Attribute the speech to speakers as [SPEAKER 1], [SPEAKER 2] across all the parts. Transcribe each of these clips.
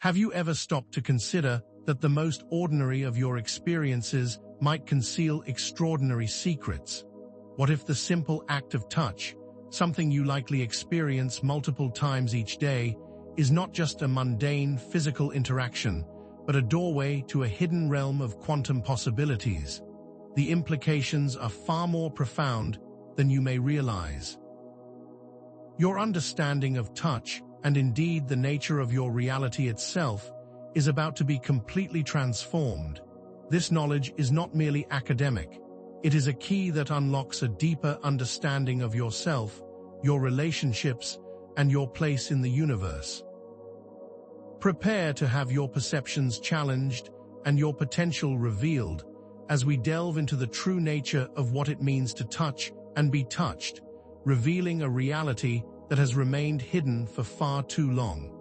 [SPEAKER 1] Have you ever stopped to consider that the most ordinary of your experiences might conceal extraordinary secrets? What if the simple act of touch, something you likely experience multiple times each day, is not just a mundane physical interaction, but a doorway to a hidden realm of quantum possibilities? The implications are far more profound than you may realize. Your understanding of touch, and indeed the nature of your reality itself, is about to be completely transformed. This knowledge is not merely academic. It is a key that unlocks a deeper understanding of yourself, your relationships, and your place in the universe. Prepare to have your perceptions challenged and your potential revealed as we delve into the true nature of what it means to touch and be touched, revealing a reality that has remained hidden for far too long.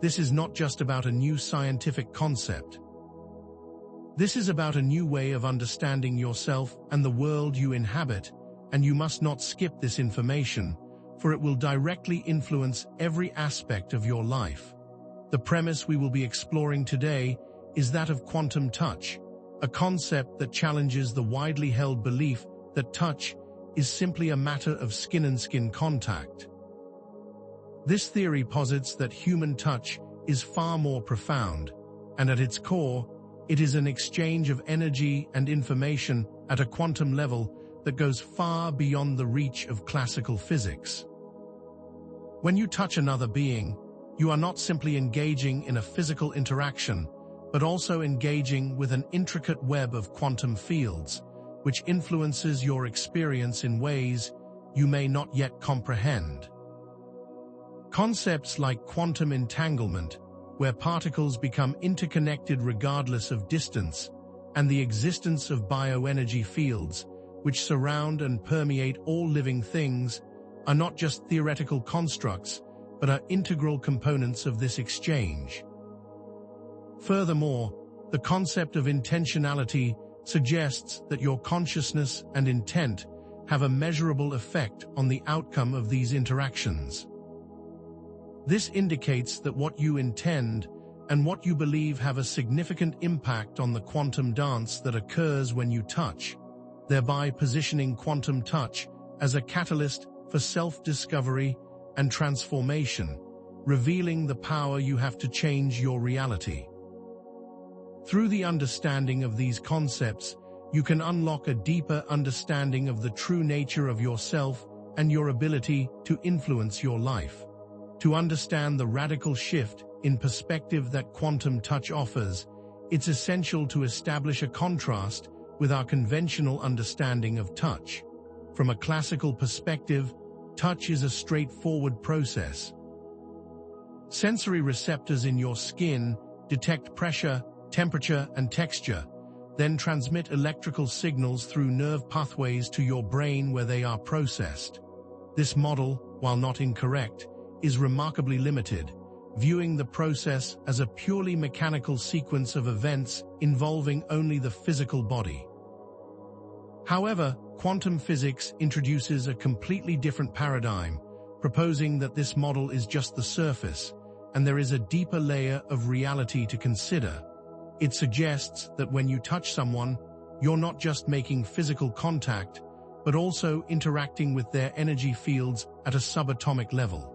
[SPEAKER 1] This is not just about a new scientific concept. This is about a new way of understanding yourself and the world you inhabit, and you must not skip this information, for it will directly influence every aspect of your life. The premise we will be exploring today is that of quantum touch, a concept that challenges the widely held belief that touch is simply a matter of skin-and-skin contact. This theory posits that human touch is far more profound, and at its core, it is an exchange of energy and information at a quantum level that goes far beyond the reach of classical physics. When you touch another being, you are not simply engaging in a physical interaction, but also engaging with an intricate web of quantum fields, which influences your experience in ways you may not yet comprehend. Concepts like quantum entanglement, where particles become interconnected regardless of distance, and the existence of bioenergy fields, which surround and permeate all living things, are not just theoretical constructs, but are integral components of this exchange. Furthermore, the concept of intentionality suggests that your consciousness and intent have a measurable effect on the outcome of these interactions. This indicates that what you intend and what you believe have a significant impact on the quantum dance that occurs when you touch, thereby positioning quantum touch as a catalyst for self-discovery and transformation, revealing the power you have to change your reality. Through the understanding of these concepts, you can unlock a deeper understanding of the true nature of yourself and your ability to influence your life. To understand the radical shift in perspective that quantum touch offers, it's essential to establish a contrast with our conventional understanding of touch. From a classical perspective, touch is a straightforward process. Sensory receptors in your skin detect pressure, temperature, and texture, then transmit electrical signals through nerve pathways to your brain where they are processed. This model, while not incorrect, is remarkably limited, viewing the process as a purely mechanical sequence of events involving only the physical body. However, quantum physics introduces a completely different paradigm, proposing that this model is just the surface, and there is a deeper layer of reality to consider. It suggests that when you touch someone, you're not just making physical contact, but also interacting with their energy fields at a subatomic level.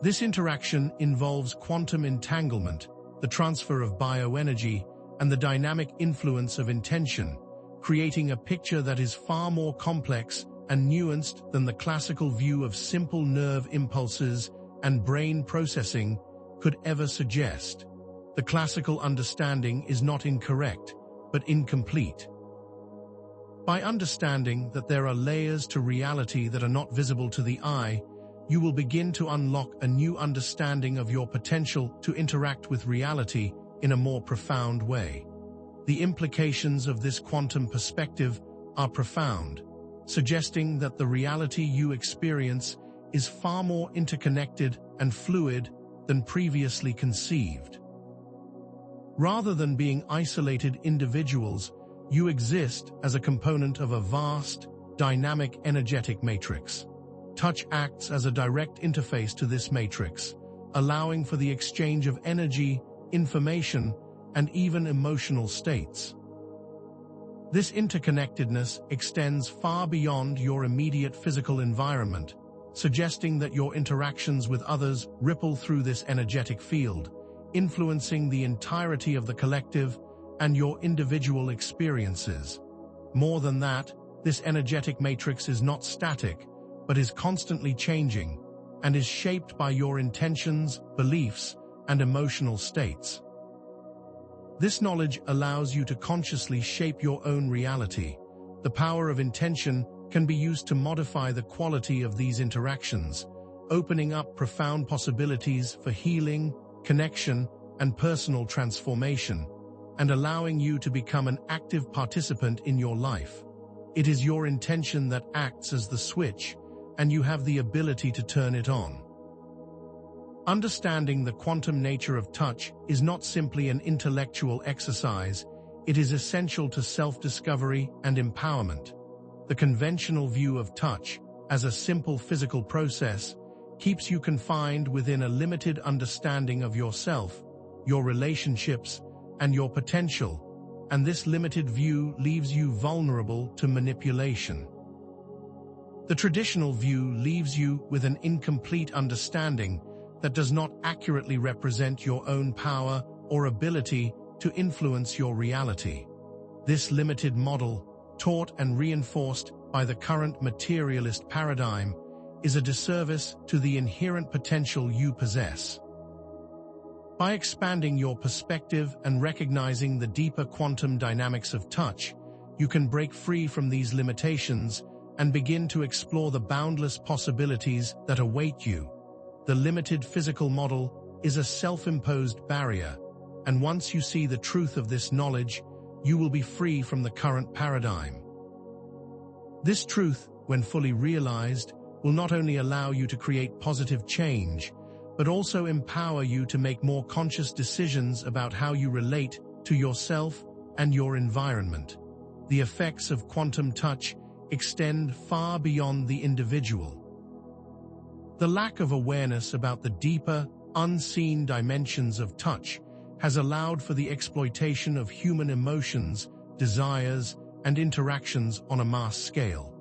[SPEAKER 1] This interaction involves quantum entanglement, the transfer of bioenergy, and the dynamic influence of intention, creating a picture that is far more complex and nuanced than the classical view of simple nerve impulses and brain processing could ever suggest. The classical understanding is not incorrect, but incomplete. By understanding that there are layers to reality that are not visible to the eye, you will begin to unlock a new understanding of your potential to interact with reality in a more profound way. The implications of this quantum perspective are profound, suggesting that the reality you experience is far more interconnected and fluid than previously conceived. Rather than being isolated individuals, you exist as a component of a vast, dynamic energetic matrix. Touch acts as a direct interface to this matrix, allowing for the exchange of energy, information, and even emotional states. This interconnectedness extends far beyond your immediate physical environment, suggesting that your interactions with others ripple through this energetic field, influencing the entirety of the collective and your individual experiences. More than that, this energetic matrix is not static, but is constantly changing, and is shaped by your intentions, beliefs, and emotional states. This knowledge allows you to consciously shape your own reality. The power of intention can be used to modify the quality of these interactions, opening up profound possibilities for healing, connection, and personal transformation, and allowing you to become an active participant in your life. It is your intention that acts as the switch, and you have the ability to turn it on. Understanding the quantum nature of touch is not simply an intellectual exercise, it is essential to self-discovery and empowerment. The conventional view of touch, as a simple physical process, keeps you confined within a limited understanding of yourself, your relationships, and your potential, and this limited view leaves you vulnerable to manipulation. The traditional view leaves you with an incomplete understanding that does not accurately represent your own power or ability to influence your reality. This limited model, taught and reinforced by the current materialist paradigm, is a disservice to the inherent potential you possess. By expanding your perspective and recognizing the deeper quantum dynamics of touch, you can break free from these limitations and begin to explore the boundless possibilities that await you. The limited physical model is a self-imposed barrier, and once you see the truth of this knowledge, you will be free from the current paradigm. This truth, when fully realized, will not only allow you to create positive change, but also empower you to make more conscious decisions about how you relate to yourself and your environment. The effects of quantum touch extend far beyond the individual. The lack of awareness about the deeper, unseen dimensions of touch has allowed for the exploitation of human emotions, desires, and interactions on a mass scale.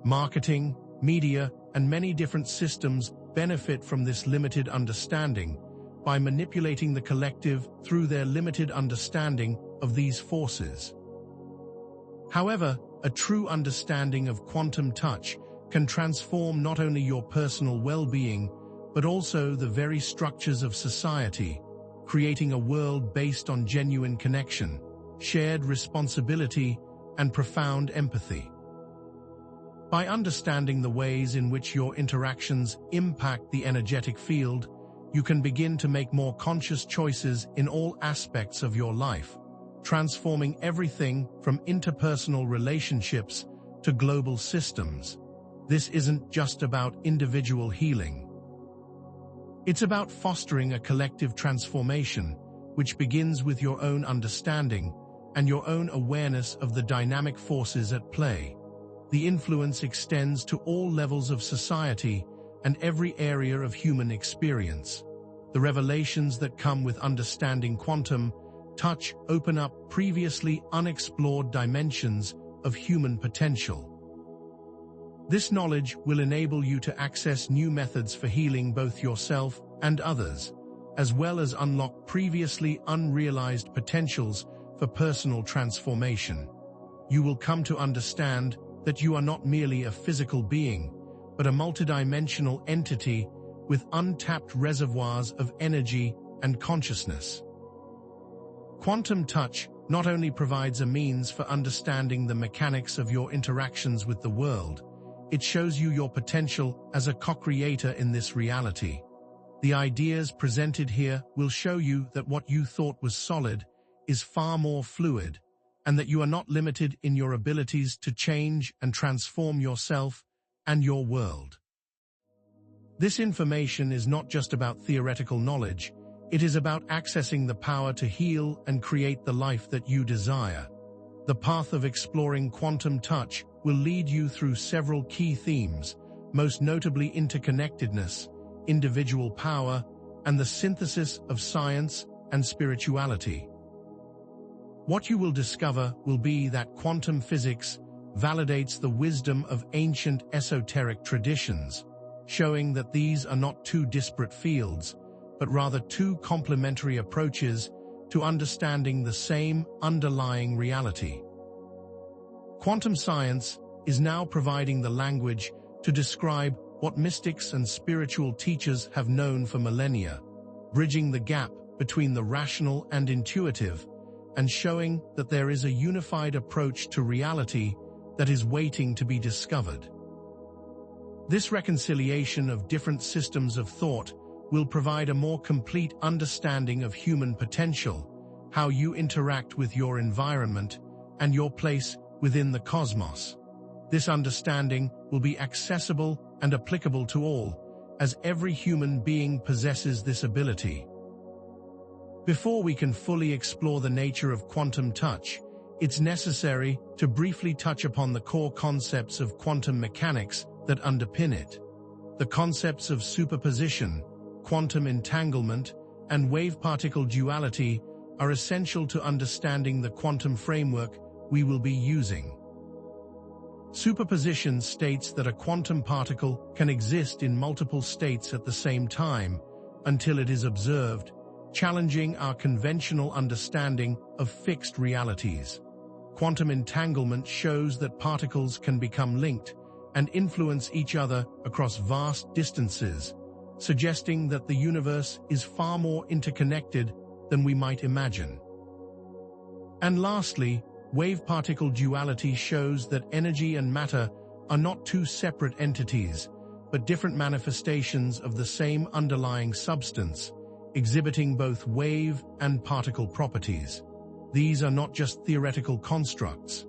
[SPEAKER 1] Marketing, media, and many different systems benefit from this limited understanding by manipulating the collective through their limited understanding of these forces. However, a true understanding of quantum touch can transform not only your personal well-being, but also the very structures of society, creating a world based on genuine connection, shared responsibility, and profound empathy. By understanding the ways in which your interactions impact the energetic field, you can begin to make more conscious choices in all aspects of your life, transforming everything from interpersonal relationships to global systems. This isn't just about individual healing. It's about fostering a collective transformation, which begins with your own understanding and your own awareness of the dynamic forces at play. The influence extends to all levels of society and every area of human experience. The revelations that come with understanding quantum touch open up previously unexplored dimensions of human potential. This knowledge will enable you to access new methods for healing both yourself and others, as well as unlock previously unrealized potentials for personal transformation. You will come to understand that you are not merely a physical being, but a multidimensional entity with untapped reservoirs of energy and consciousness. Quantum touch not only provides a means for understanding the mechanics of your interactions with the world, it shows you your potential as a co-creator in this reality. The ideas presented here will show you that what you thought was solid is far more fluid, and that you are not limited in your abilities to change and transform yourself and your world. This information is not just about theoretical knowledge, it is about accessing the power to heal and create the life that you desire. The path of exploring quantum touch will lead you through several key themes, most notably interconnectedness, individual power, and the synthesis of science and spirituality. What you will discover will be that quantum physics validates the wisdom of ancient esoteric traditions, showing that these are not two disparate fields, but rather two complementary approaches to understanding the same underlying reality. Quantum science is now providing the language to describe what mystics and spiritual teachers have known for millennia, bridging the gap between the rational and intuitive, and showing that there is a unified approach to reality that is waiting to be discovered. This reconciliation of different systems of thought will provide a more complete understanding of human potential, how you interact with your environment, and your place within the cosmos. This understanding will be accessible and applicable to all, as every human being possesses this ability. Before we can fully explore the nature of quantum touch, it's necessary to briefly touch upon the core concepts of quantum mechanics that underpin it. The concepts of superposition, quantum entanglement, and wave-particle duality are essential to understanding the quantum framework we will be using. Superposition states that a quantum particle can exist in multiple states at the same time until it is observed, challenging our conventional understanding of fixed realities. Quantum entanglement shows that particles can become linked and influence each other across vast distances, suggesting that the universe is far more interconnected than we might imagine. And lastly, wave-particle duality shows that energy and matter are not two separate entities, but different manifestations of the same underlying substance, exhibiting both wave and particle properties. These are not just theoretical constructs.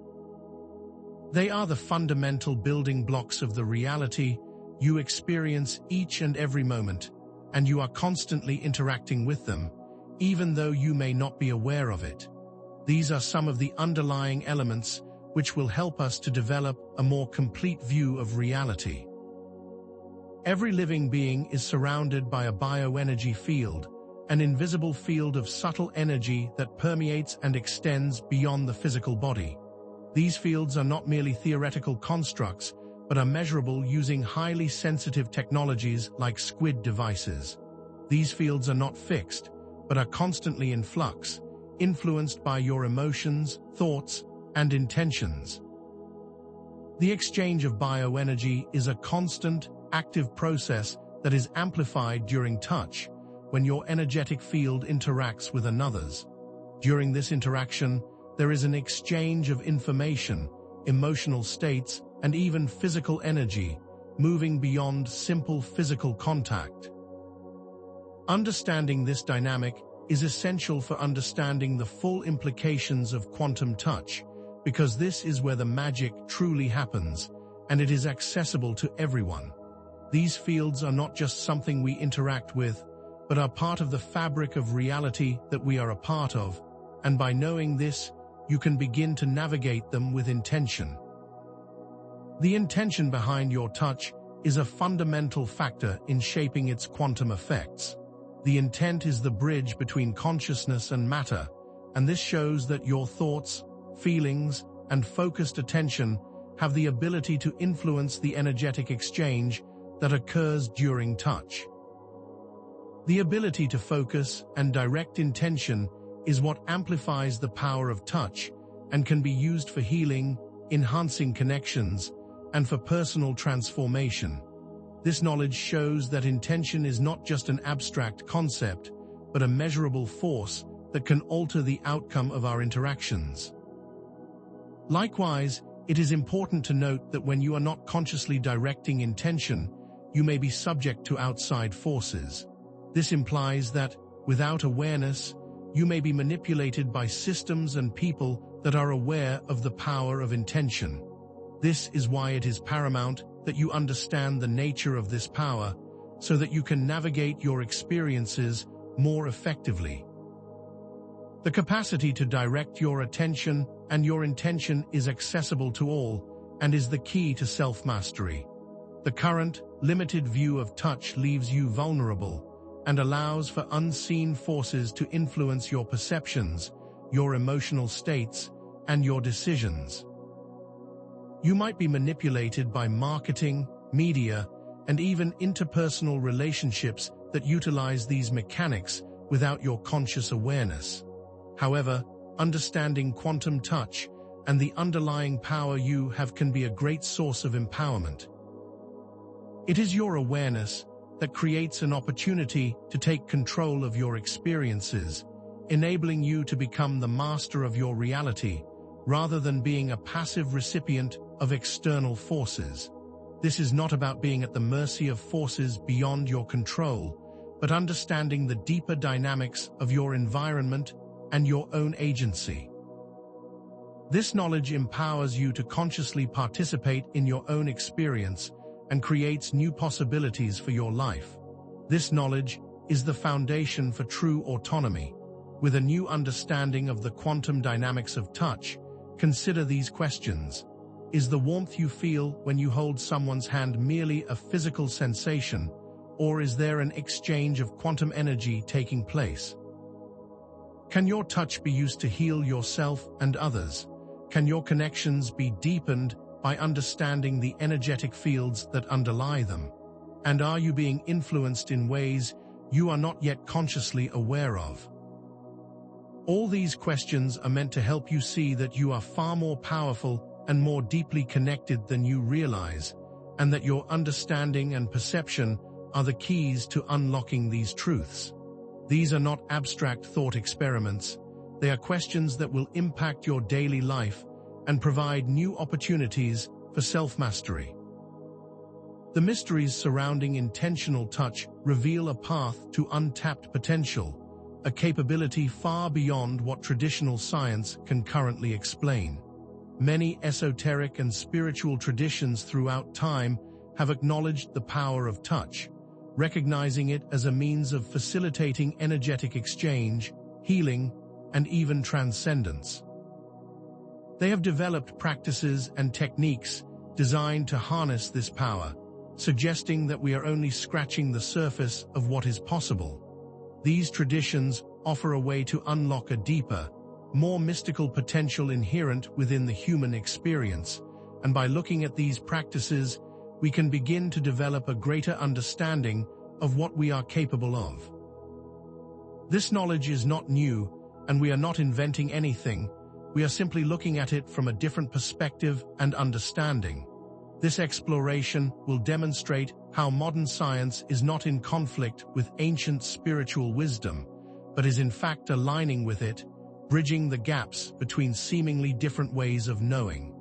[SPEAKER 1] They are the fundamental building blocks of the reality you experience each and every moment, and you are constantly interacting with them, even though you may not be aware of it. These are some of the underlying elements which will help us to develop a more complete view of reality. Every living being is surrounded by a bioenergy field, an invisible field of subtle energy that permeates and extends beyond the physical body. These fields are not merely theoretical constructs, but are measurable using highly sensitive technologies like SQUID devices. These fields are not fixed, but are constantly in flux, influenced by your emotions, thoughts, and intentions. The exchange of bioenergy is a constant, active process that is amplified during touch, when your energetic field interacts with another's. During this interaction, there is an exchange of information, emotional states, and even physical energy, moving beyond simple physical contact. Understanding this dynamic is essential for understanding the full implications of quantum touch, because this is where the magic truly happens, and it is accessible to everyone. These fields are not just something we interact with, but are part of the fabric of reality that we are a part of, and by knowing this, you can begin to navigate them with intention. The intention behind your touch is a fundamental factor in shaping its quantum effects. The intent is the bridge between consciousness and matter, and this shows that your thoughts, feelings, and focused attention have the ability to influence the energetic exchange that occurs during touch. The ability to focus and direct intention is what amplifies the power of touch and can be used for healing, enhancing connections, and for personal transformation. This knowledge shows that intention is not just an abstract concept, but a measurable force that can alter the outcome of our interactions. Likewise, it is important to note that when you are not consciously directing intention, you may be subject to outside forces. This implies that, without awareness, you may be manipulated by systems and people that are aware of the power of intention. This is why it is paramount that you understand the nature of this power, so that you can navigate your experiences more effectively. The capacity to direct your attention and your intention is accessible to all and is the key to self-mastery. The current, limited view of touch leaves you vulnerable, and allows for unseen forces to influence your perceptions, your emotional states, and your decisions. You might be manipulated by marketing, media, and even interpersonal relationships that utilize these mechanics without your conscious awareness. However, understanding quantum touch and the underlying power you have can be a great source of empowerment. It is your awareness that creates an opportunity to take control of your experiences, enabling you to become the master of your reality, rather than being a passive recipient of external forces. This is not about being at the mercy of forces beyond your control, but understanding the deeper dynamics of your environment and your own agency. This knowledge empowers you to consciously participate in your own experience and creates new possibilities for your life. This knowledge is the foundation for true autonomy. With a new understanding of the quantum dynamics of touch, consider these questions. Is the warmth you feel when you hold someone's hand merely a physical sensation, or is there an exchange of quantum energy taking place? Can your touch be used to heal yourself and others? Can your connections be deepened by understanding the energetic fields that underlie them? And are you being influenced in ways you are not yet consciously aware of? All these questions are meant to help you see that you are far more powerful and more deeply connected than you realize, and that your understanding and perception are the keys to unlocking these truths. These are not abstract thought experiments. They are questions that will impact your daily life and provide new opportunities for self-mastery. The mysteries surrounding intentional touch reveal a path to untapped potential, a capability far beyond what traditional science can currently explain. Many esoteric and spiritual traditions throughout time have acknowledged the power of touch, recognizing it as a means of facilitating energetic exchange, healing, and even transcendence. They have developed practices and techniques designed to harness this power, suggesting that we are only scratching the surface of what is possible. These traditions offer a way to unlock a deeper, more mystical potential inherent within the human experience, and by looking at these practices, we can begin to develop a greater understanding of what we are capable of. This knowledge is not new, and we are not inventing anything. We are simply looking at it from a different perspective and understanding. This exploration will demonstrate how modern science is not in conflict with ancient spiritual wisdom, but is in fact aligning with it, bridging the gaps between seemingly different ways of knowing.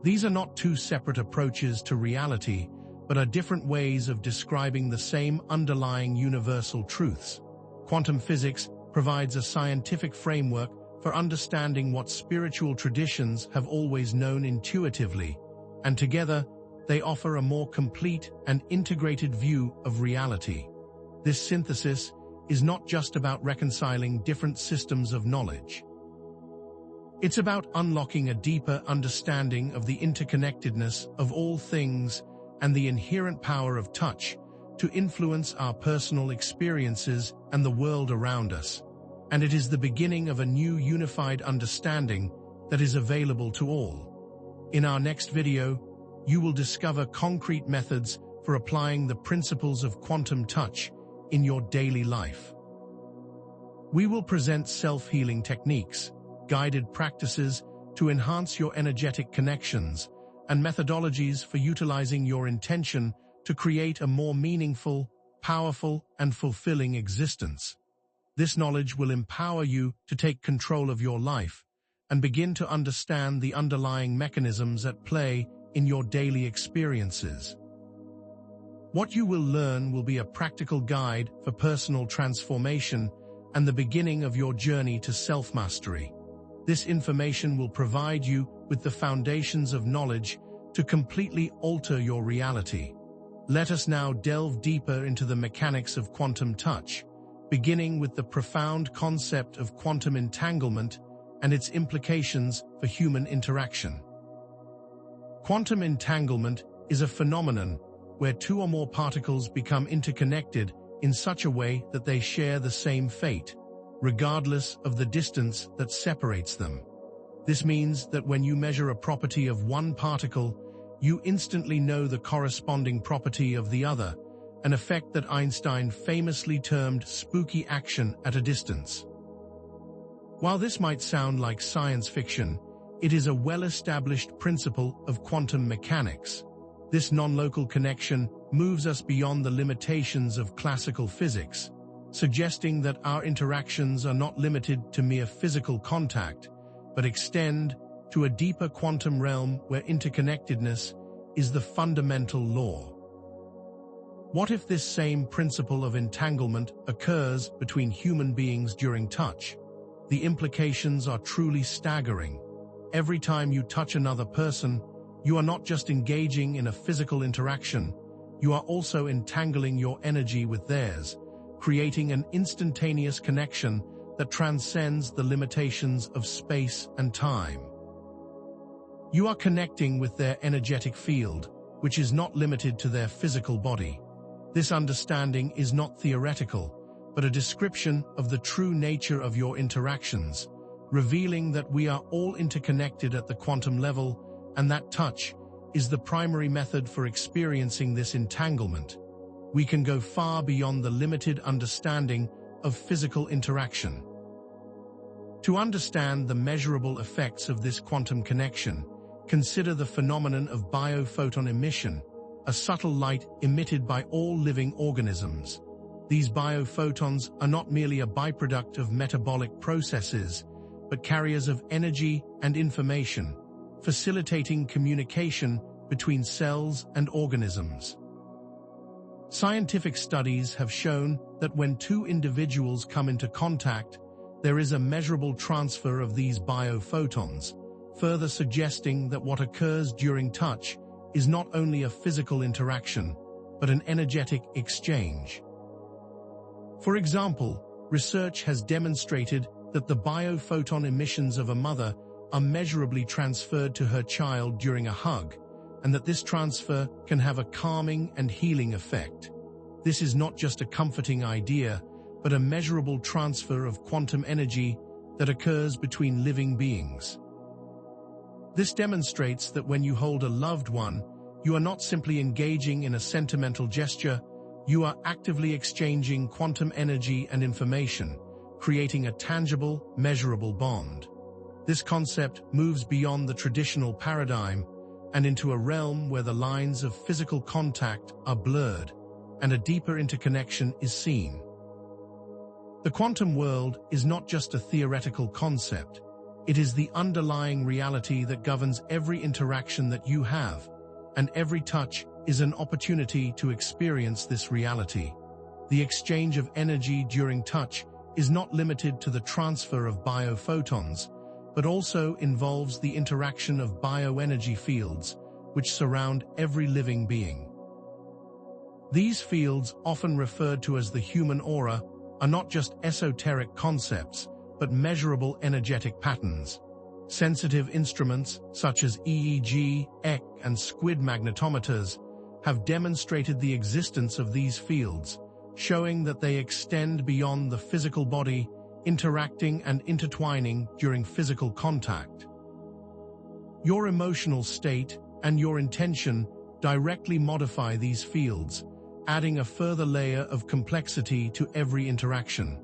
[SPEAKER 1] These are not two separate approaches to reality, but are different ways of describing the same underlying universal truths. Quantum physics provides a scientific framework for understanding what spiritual traditions have always known intuitively, and together they offer a more complete and integrated view of reality. This synthesis is not just about reconciling different systems of knowledge. It's about unlocking a deeper understanding of the interconnectedness of all things and the inherent power of touch to influence our personal experiences and the world around us. And it is the beginning of a new unified understanding that is available to all. In our next video, you will discover concrete methods for applying the principles of quantum touch in your daily life. We will present self-healing techniques, guided practices to enhance your energetic connections, and methodologies for utilizing your intention to create a more meaningful, powerful, and fulfilling existence. This knowledge will empower you to take control of your life and begin to understand the underlying mechanisms at play in your daily experiences. What you will learn will be a practical guide for personal transformation and the beginning of your journey to self-mastery. This information will provide you with the foundations of knowledge to completely alter your reality. Let us now delve deeper into the mechanics of quantum touch, beginning with the profound concept of quantum entanglement and its implications for human interaction. Quantum entanglement is a phenomenon where two or more particles become interconnected in such a way that they share the same fate, regardless of the distance that separates them. This means that when you measure a property of one particle, you instantly know the corresponding property of the other, an effect that Einstein famously termed spooky action at a distance. While this might sound like science fiction, it is a well-established principle of quantum mechanics. This non-local connection moves us beyond the limitations of classical physics, suggesting that our interactions are not limited to mere physical contact, but extend to a deeper quantum realm where interconnectedness is the fundamental law. What if this same principle of entanglement occurs between human beings during touch? The implications are truly staggering. Every time you touch another person, you are not just engaging in a physical interaction, you are also entangling your energy with theirs, creating an instantaneous connection that transcends the limitations of space and time. You are connecting with their energetic field, which is not limited to their physical body. This understanding is not theoretical, but a description of the true nature of your interactions, revealing that we are all interconnected at the quantum level, and that touch is the primary method for experiencing this entanglement. We can go far beyond the limited understanding of physical interaction. To understand the measurable effects of this quantum connection, consider the phenomenon of biophoton emission, a subtle light emitted by all living organisms. These biophotons are not merely a byproduct of metabolic processes, but carriers of energy and information, facilitating communication between cells and organisms. Scientific studies have shown that when two individuals come into contact, there is a measurable transfer of these biophotons, further suggesting that what occurs during touch is not only a physical interaction, but an energetic exchange. For example, research has demonstrated that the biophoton emissions of a mother are measurably transferred to her child during a hug, and that this transfer can have a calming and healing effect. This is not just a comforting idea, but a measurable transfer of quantum energy that occurs between living beings. This demonstrates that when you hold a loved one, you are not simply engaging in a sentimental gesture, you are actively exchanging quantum energy and information, creating a tangible, measurable bond. This concept moves beyond the traditional paradigm and into a realm where the lines of physical contact are blurred and a deeper interconnection is seen. The quantum world is not just a theoretical concept. It is the underlying reality that governs every interaction that you have, and every touch is an opportunity to experience this reality. The exchange of energy during touch is not limited to the transfer of biophotons, but also involves the interaction of bioenergy fields, which surround every living being. These fields, often referred to as the human aura, are not just esoteric concepts, but measurable energetic patterns. Sensitive instruments, such as EEG, ECG, and SQUID magnetometers, have demonstrated the existence of these fields, showing that they extend beyond the physical body, interacting and intertwining during physical contact. Your emotional state and your intention directly modify these fields, adding a further layer of complexity to every interaction.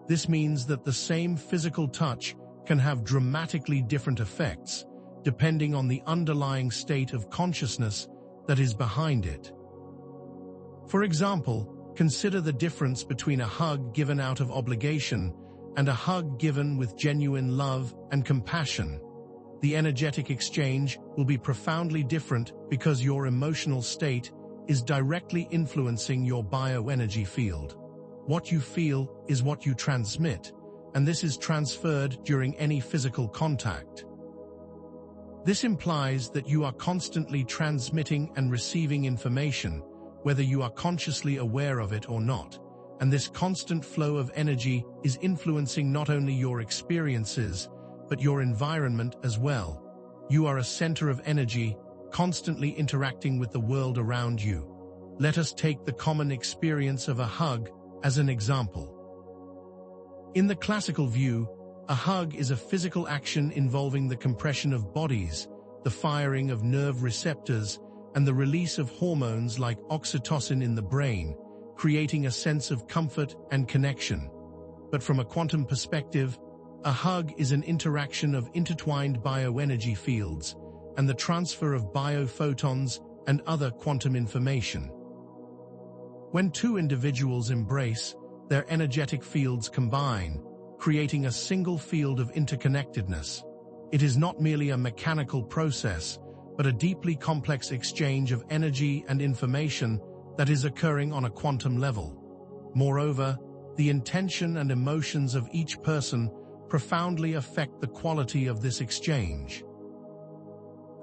[SPEAKER 1] This means that the same physical touch can have dramatically different effects, depending on the underlying state of consciousness that is behind it. For example, consider the difference between a hug given out of obligation and a hug given with genuine love and compassion. The energetic exchange will be profoundly different because your emotional state is directly influencing your bioenergy field. What you feel is what you transmit, and this is transferred during any physical contact. This implies that you are constantly transmitting and receiving information, whether you are consciously aware of it or not, and this constant flow of energy is influencing not only your experiences, but your environment as well. You are a center of energy, constantly interacting with the world around you. let us take the common experience of a hug as an example. In the classical view, a hug is a physical action involving the compression of bodies, the firing of nerve receptors, and the release of hormones like oxytocin in the brain, creating a sense of comfort and connection. But from a quantum perspective, a hug is an interaction of intertwined bioenergy fields and the transfer of biophotons and other quantum information. When two individuals embrace, their energetic fields combine, creating a single field of interconnectedness. It is not merely a mechanical process, but a deeply complex exchange of energy and information that is occurring on a quantum level. Moreover, the intention and emotions of each person profoundly affect the quality of this exchange.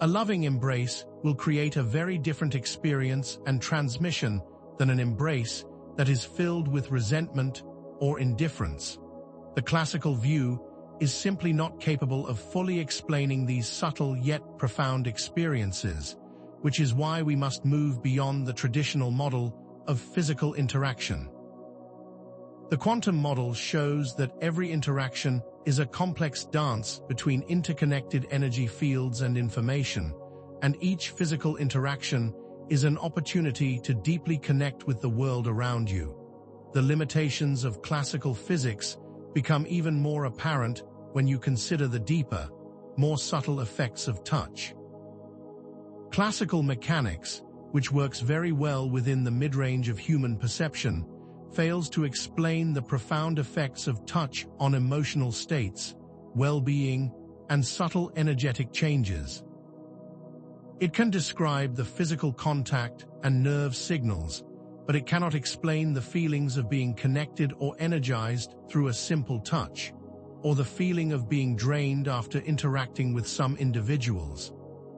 [SPEAKER 1] A loving embrace will create a very different experience and transmission than an embrace that is filled with resentment or indifference. The classical view is simply not capable of fully explaining these subtle yet profound experiences, which is why we must move beyond the traditional model of physical interaction. The quantum model shows that every interaction is a complex dance between interconnected energy fields and information, and each physical interaction is an opportunity to deeply connect with the world around you. The limitations of classical physics become even more apparent when you consider the deeper, more subtle effects of touch. Classical mechanics, which works very well within the mid-range of human perception, fails to explain the profound effects of touch on emotional states, well-being, and subtle energetic changes. It can describe the physical contact and nerve signals, but it cannot explain the feelings of being connected or energized through a simple touch, or the feeling of being drained after interacting with some individuals.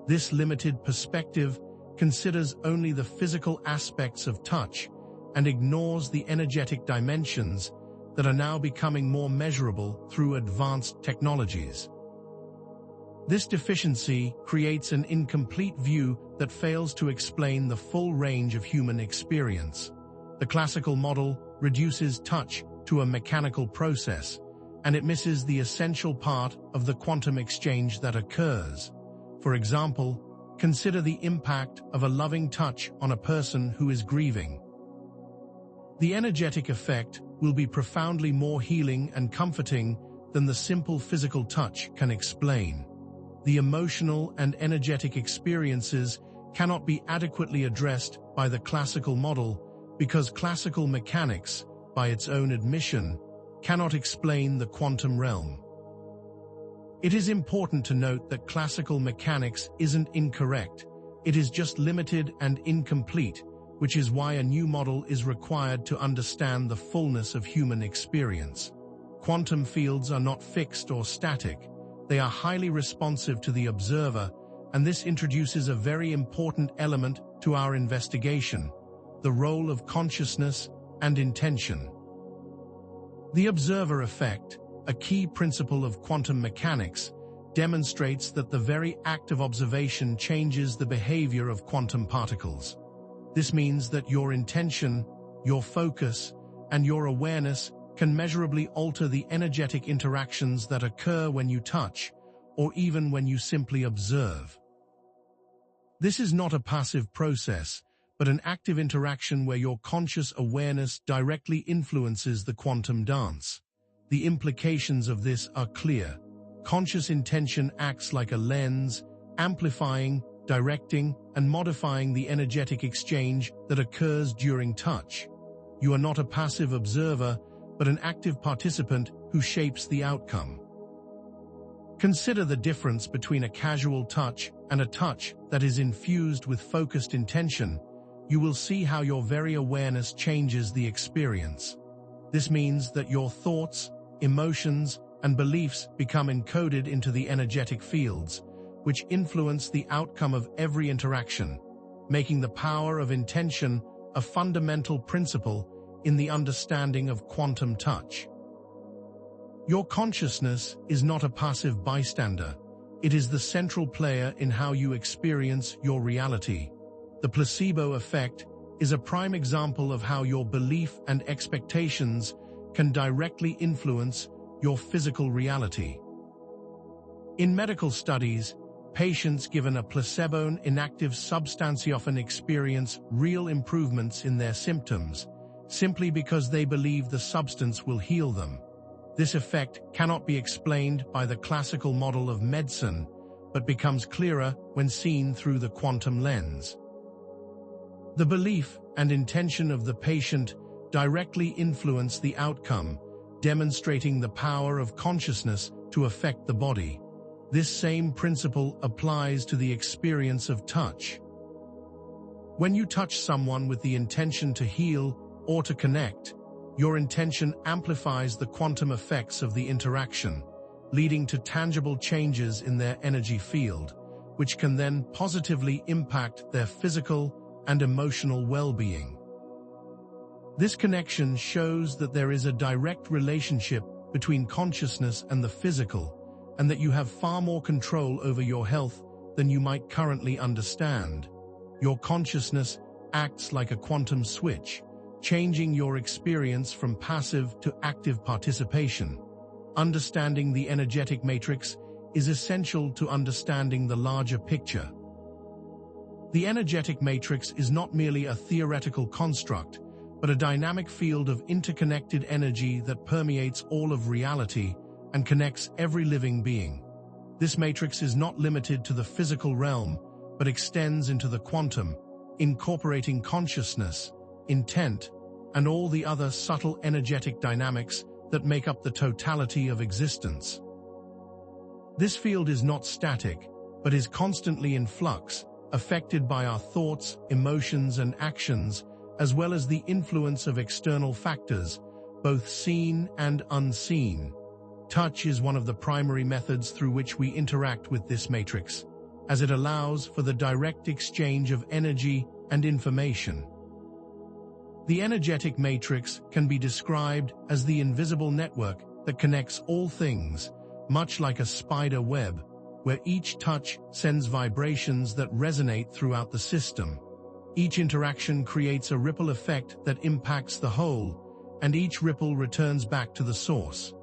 [SPEAKER 1] This limited perspective considers only the physical aspects of touch and ignores the energetic dimensions that are now becoming more measurable through advanced technologies. This deficiency creates an incomplete view that fails to explain the full range of human experience. The classical model reduces touch to a mechanical process, and it misses the essential part of the quantum exchange that occurs. For example, consider the impact of a loving touch on a person who is grieving. The energetic effect will be profoundly more healing and comforting than the simple physical touch can explain. The emotional and energetic experiences cannot be adequately addressed by the classical model because classical mechanics, by its own admission, cannot explain the quantum realm. It is important to note that classical mechanics isn't incorrect, it is just limited and incomplete, which is why a new model is required to understand the fullness of human experience. Quantum fields are not fixed or static, they are highly responsive to the observer, and this introduces a very important element to our investigation: the role of consciousness and intention. The observer effect, a key principle of quantum mechanics, demonstrates that the very act of observation changes the behavior of quantum particles. This means that your intention, your focus, and your awareness can measurably alter the energetic interactions that occur when you touch, or even when you simply observe. This is not a passive process, but an active interaction where your conscious awareness directly influences the quantum dance. The implications of this are clear. Conscious intention acts like a lens, amplifying, directing, and modifying the energetic exchange that occurs during touch. You are not a passive observer, but an active participant who shapes the outcome. Consider the difference between a casual touch and a touch that is infused with focused intention. You will see how your very awareness changes the experience. This means that your thoughts, emotions, and beliefs become encoded into the energetic fields, which influence the outcome of every interaction, making the power of intention a fundamental principle in the understanding of quantum touch. Your consciousness is not a passive bystander. It is the central player in how you experience your reality. The placebo effect is a prime example of how your belief and expectations can directly influence your physical reality. In medical studies, patients given a placebo inactive substance often experience real improvements in their symptoms, simply because they believe the substance will heal them. This effect cannot be explained by the classical model of medicine, but becomes clearer when seen through the quantum lens. The belief and intention of the patient directly influence the outcome, demonstrating the power of consciousness to affect the body. This same principle applies to the experience of touch. When you touch someone with the intention to heal or to connect, your intention amplifies the quantum effects of the interaction, leading to tangible changes in their energy field, which can then positively impact their physical and emotional well-being. This connection shows that there is a direct relationship between consciousness and the physical, and that you have far more control over your health than you might currently understand. Your consciousness acts like a quantum switch, changing your experience from passive to active participation. Understanding the energetic matrix is essential to understanding the larger picture. The energetic matrix is not merely a theoretical construct, but a dynamic field of interconnected energy that permeates all of reality and connects every living being. This matrix is not limited to the physical realm, but extends into the quantum, incorporating consciousness, intent, and all the other subtle energetic dynamics that make up the totality of existence. This field is not static, but is constantly in flux, affected by our thoughts, emotions, and actions, as well as the influence of external factors, both seen and unseen. Touch is one of the primary methods through which we interact with this matrix, as it allows for the direct exchange of energy and information. The energetic matrix can be described as the invisible network that connects all things, much like a spider web, where each touch sends vibrations that resonate throughout the system. Each interaction creates a ripple effect that impacts the whole, and each ripple returns back to the source.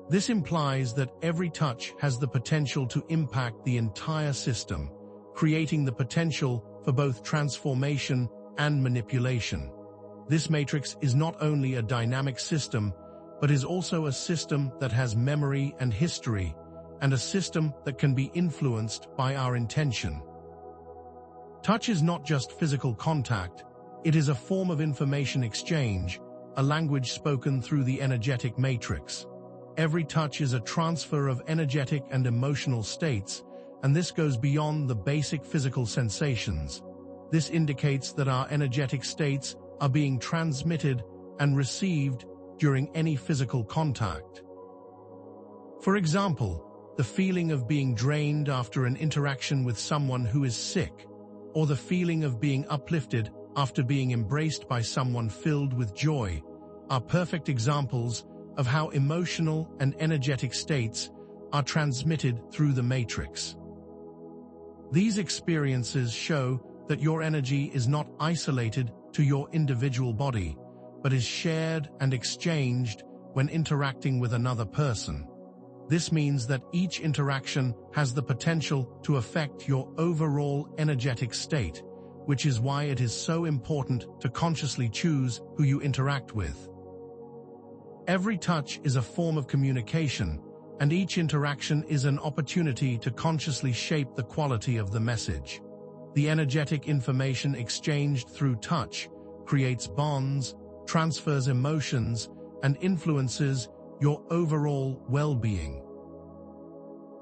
[SPEAKER 1] This implies that every touch has the potential to impact the entire system, creating the potential for both transformation and manipulation. This matrix is not only a dynamic system, but is also a system that has memory and history, and a system that can be influenced by our intention. Touch is not just physical contact, it is a form of information exchange, a language spoken through the energetic matrix. Every touch is a transfer of energetic and emotional states, and this goes beyond the basic physical sensations. This indicates that our energetic states are being transmitted and received during any physical contact. For example, the feeling of being drained after an interaction with someone who is sick, or the feeling of being uplifted after being embraced by someone filled with joy, are perfect examples of how emotional and energetic states are transmitted through the matrix. These experiences show that your energy is not isolated to your individual body, but is shared and exchanged when interacting with another person. This means that each interaction has the potential to affect your overall energetic state, which is why it is so important to consciously choose who you interact with. Every touch is a form of communication, and each interaction is an opportunity to consciously shape the quality of the message. The energetic information exchanged through touch creates bonds, transfers emotions, and influences your overall well-being.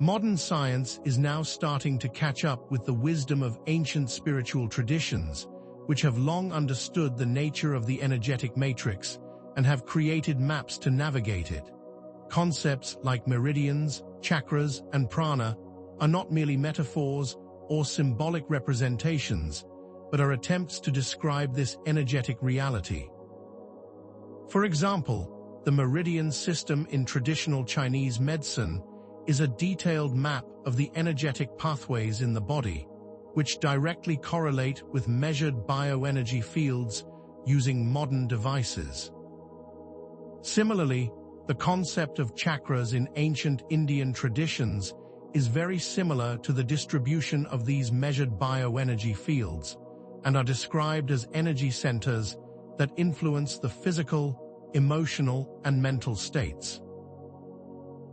[SPEAKER 1] Modern science is now starting to catch up with the wisdom of ancient spiritual traditions, which have long understood the nature of the energetic matrix and have created maps to navigate it. Concepts like meridians, chakras, and prana are not merely metaphors or symbolic representations, but are attempts to describe this energetic reality. For example, the meridian system in traditional Chinese medicine is a detailed map of the energetic pathways in the body. which directly correlate with measured bioenergy fields using modern devices. Similarly, the concept of chakras in ancient Indian traditions is very similar to the distribution of these measured bioenergy fields, and are described as energy centers that influence the physical, emotional, and mental states.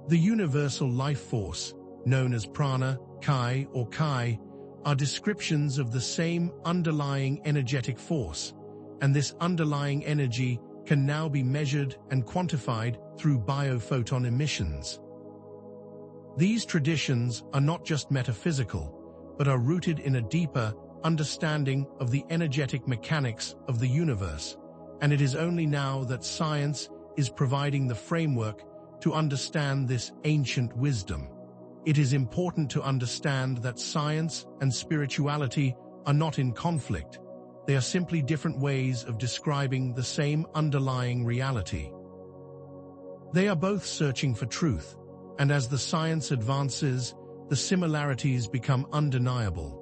[SPEAKER 1] The universal life force, known as prana, chi, or kai, are descriptions of the same underlying energetic force, and this underlying energy can now be measured and quantified through biophoton emissions. These traditions are not just metaphysical, but are rooted in a deeper understanding of the energetic mechanics of the universe, and it is only now that science is providing the framework to understand this ancient wisdom. It is important to understand that science and spirituality are not in conflict. They are simply different ways of describing the same underlying reality. They are both searching for truth, and as the science advances, the similarities become undeniable.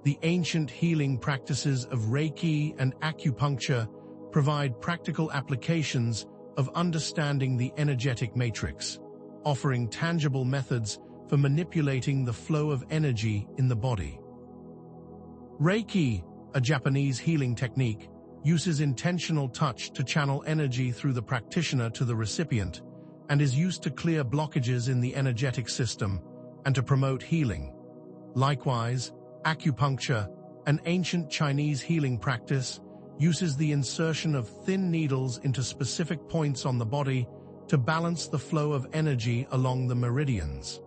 [SPEAKER 1] The ancient healing practices of Reiki and acupuncture provide practical applications of understanding the energetic matrix, offering tangible methods for manipulating the flow of energy in the body. Reiki, a Japanese healing technique, uses intentional touch to channel energy through the practitioner to the recipient, and is used to clear blockages in the energetic system and to promote healing. Likewise, acupuncture, an ancient Chinese healing practice, uses the insertion of thin needles into specific points on the body to balance the flow of energy along the meridians.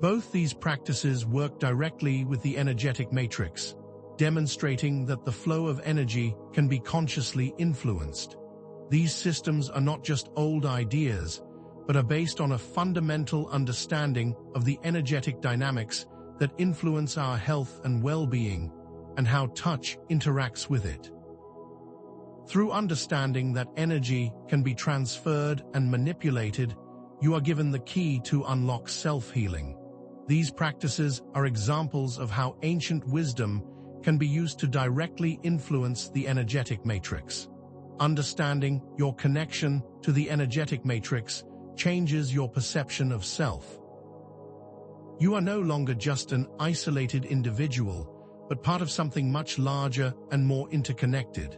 [SPEAKER 1] Both these practices work directly with the energetic matrix, demonstrating that the flow of energy can be consciously influenced. These systems are not just old ideas, but are based on a fundamental understanding of the energetic dynamics that influence our health and well-being, and how touch interacts with it. Through understanding that energy can be transferred and manipulated, you are given the key to unlock self-healing. These practices are examples of how ancient wisdom can be used to directly influence the energetic matrix. Understanding your connection to the energetic matrix changes your perception of self. You are no longer just an isolated individual, but part of something much larger and more interconnected.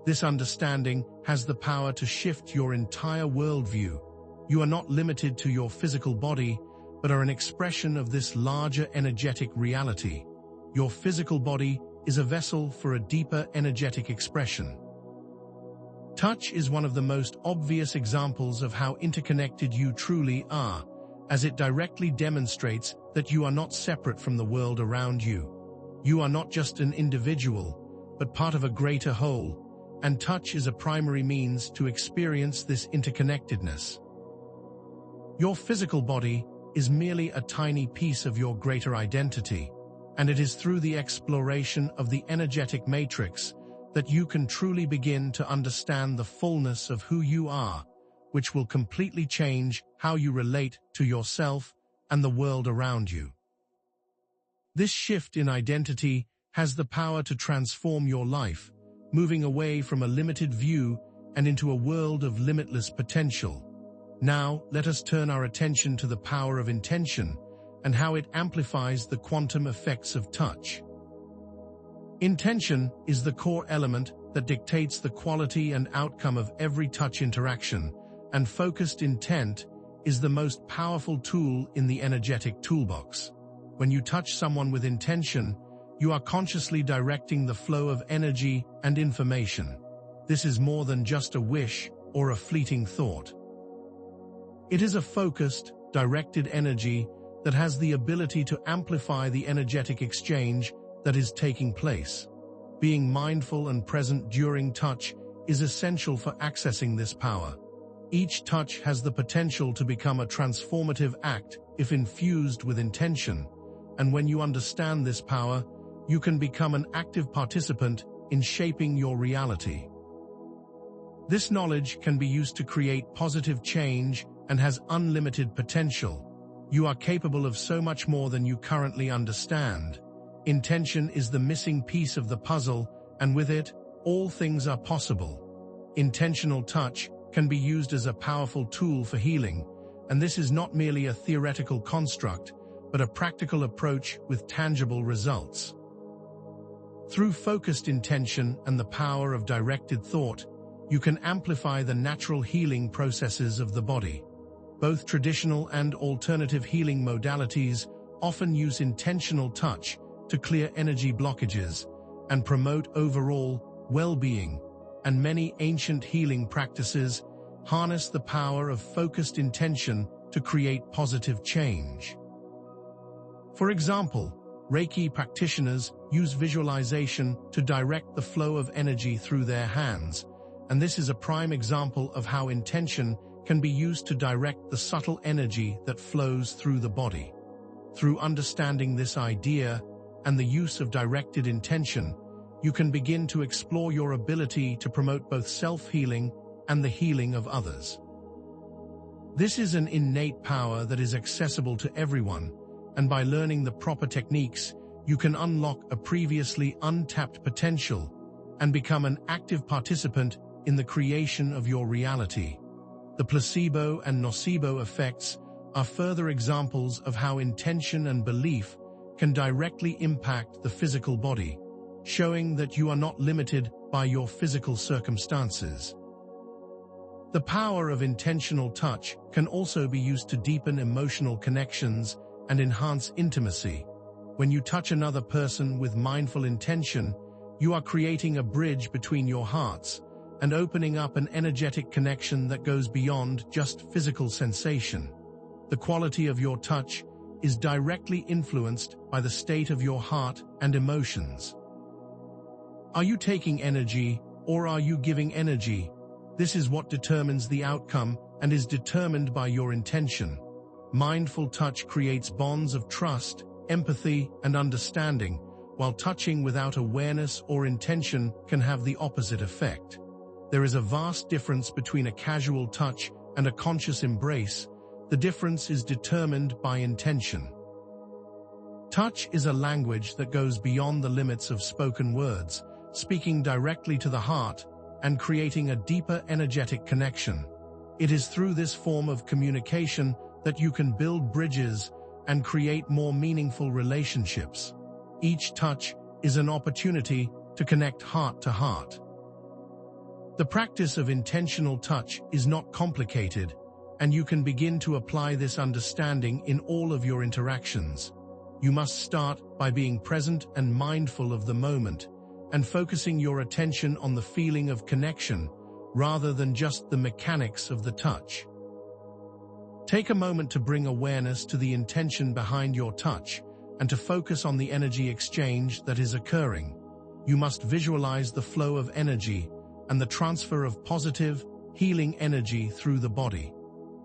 [SPEAKER 1] This understanding has the power to shift your entire worldview. You are not limited to your physical body, but are an expression of this larger energetic reality. Your physical body is a vessel for a deeper energetic expression. Touch is one of the most obvious examples of how interconnected you truly are, as it directly demonstrates that you are not separate from the world around you. You are not just an individual, but part of a greater whole, and touch is a primary means to experience this interconnectedness. Your physical body is merely a tiny piece of your greater identity, and it is through the exploration of the energetic matrix that you can truly begin to understand the fullness of who you are, which will completely change how you relate to yourself and the world around you. This shift in identity has the power to transform your life, moving away from a limited view and into a world of limitless potential. Now, let us turn our attention to the power of intention and how it amplifies the quantum effects of touch. Intention is the core element that dictates the quality and outcome of every touch interaction, and focused intent is the most powerful tool in the energetic toolbox. When you touch someone with intention, you are consciously directing the flow of energy and information. This is more than just a wish or a fleeting thought. It is a focused, directed energy that has the ability to amplify the energetic exchange that is taking place. Being mindful and present during touch is essential for accessing this power. Each touch has the potential to become a transformative act if infused with intention, and when you understand this power, you can become an active participant in shaping your reality. This knowledge can be used to create positive change and has unlimited potential. You are capable of so much more than you currently understand. Intention is the missing piece of the puzzle, and with it, all things are possible. Intentional touch can be used as a powerful tool for healing, and this is not merely a theoretical construct, but a practical approach with tangible results. Through focused intention and the power of directed thought, you can amplify the natural healing processes of the body. Both traditional and alternative healing modalities often use intentional touch to clear energy blockages and promote overall well-being, and many ancient healing practices harness the power of focused intention to create positive change. For example, Reiki practitioners use visualization to direct the flow of energy through their hands, and this is a prime example of how intention can be used to direct the subtle energy that flows through the body. Through understanding this idea and the use of directed intention, you can begin to explore your ability to promote both self-healing and the healing of others. This is an innate power that is accessible to everyone, and by learning the proper techniques, you can unlock a previously untapped potential and become an active participant in the creation of your reality. The placebo and nocebo effects are further examples of how intention and belief can directly impact the physical body, showing that you are not limited by your physical circumstances. The power of intentional touch can also be used to deepen emotional connections and enhance intimacy. When you touch another person with mindful intention, you are creating a bridge between your hearts and opening up an energetic connection that goes beyond just physical sensation. The quality of your touch is directly influenced by the state of your heart and emotions. Are you taking energy, or are you giving energy? This is what determines the outcome and is determined by your intention. Mindful touch creates bonds of trust, empathy, and understanding, while touching without awareness or intention can have the opposite effect. There is a vast difference between a casual touch and a conscious embrace. The difference is determined by intention. Touch is a language that goes beyond the limits of spoken words, speaking directly to the heart and creating a deeper energetic connection. It is through this form of communication that you can build bridges and create more meaningful relationships. Each touch is an opportunity to connect heart to heart. The practice of intentional touch is not complicated, and you can begin to apply this understanding in all of your interactions. You must start by being present and mindful of the moment, and focusing your attention on the feeling of connection rather than just the mechanics of the touch. Take a moment to bring awareness to the intention behind your touch and to focus on the energy exchange that is occurring. You must visualize the flow of energy and the transfer of positive, healing energy through the body.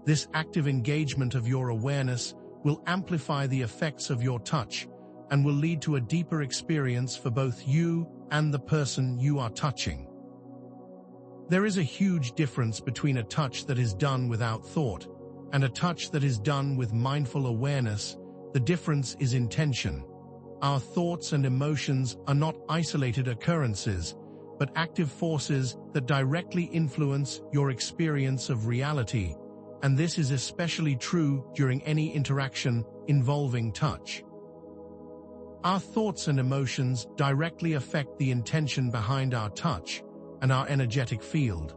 [SPEAKER 1] This active engagement of your awareness will amplify the effects of your touch and will lead to a deeper experience for both you and the person you are touching. There is a huge difference between a touch that is done without thought and a touch that is done with mindful awareness. The difference is intention. Our thoughts and emotions are not isolated occurrences, but active forces that directly influence your experience of reality, and this is especially true during any interaction involving touch. Our thoughts and emotions directly affect the intention behind our touch and our energetic field.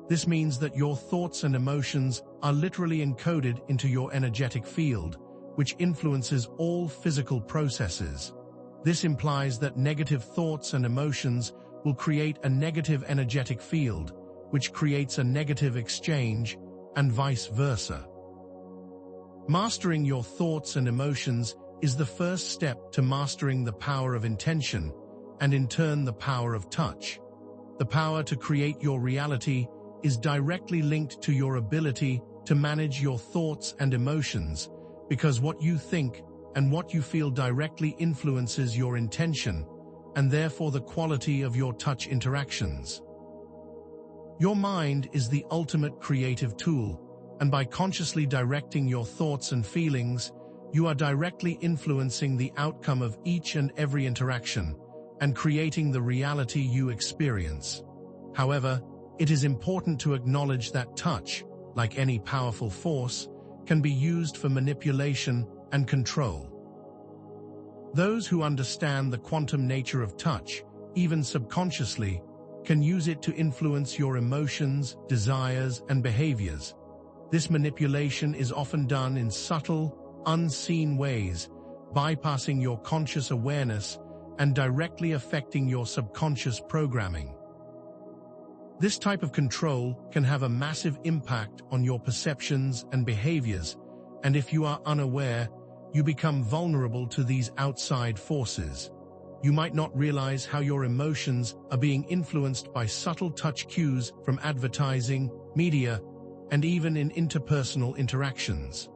[SPEAKER 1] This means that your thoughts and emotions are literally encoded into your energetic field, which influences all physical processes. This implies that negative thoughts and emotions will create a negative energetic field, which creates a negative exchange, and vice versa. Mastering your thoughts and emotions is the first step to mastering the power of intention, and in turn the power of touch. The power to create your reality is directly linked to your ability to manage your thoughts and emotions, because what you think and what you feel directly influences your intention, and therefore the quality of your touch interactions. Your mind is the ultimate creative tool, and by consciously directing your thoughts and feelings, you are directly influencing the outcome of each and every interaction and creating the reality you experience. However, it is important to acknowledge that touch, like any powerful force, can be used for manipulation and control. Those who understand the quantum nature of touch, even subconsciously, can use it to influence your emotions, desires, and behaviors. This manipulation is often done in subtle, unseen ways, bypassing your conscious awareness and directly affecting your subconscious programming. This type of control can have a massive impact on your perceptions and behaviors, and if you are unaware, you become vulnerable to these outside forces. You might not realize how your emotions are being influenced by subtle touch cues from advertising, media, and even in interpersonal interactions.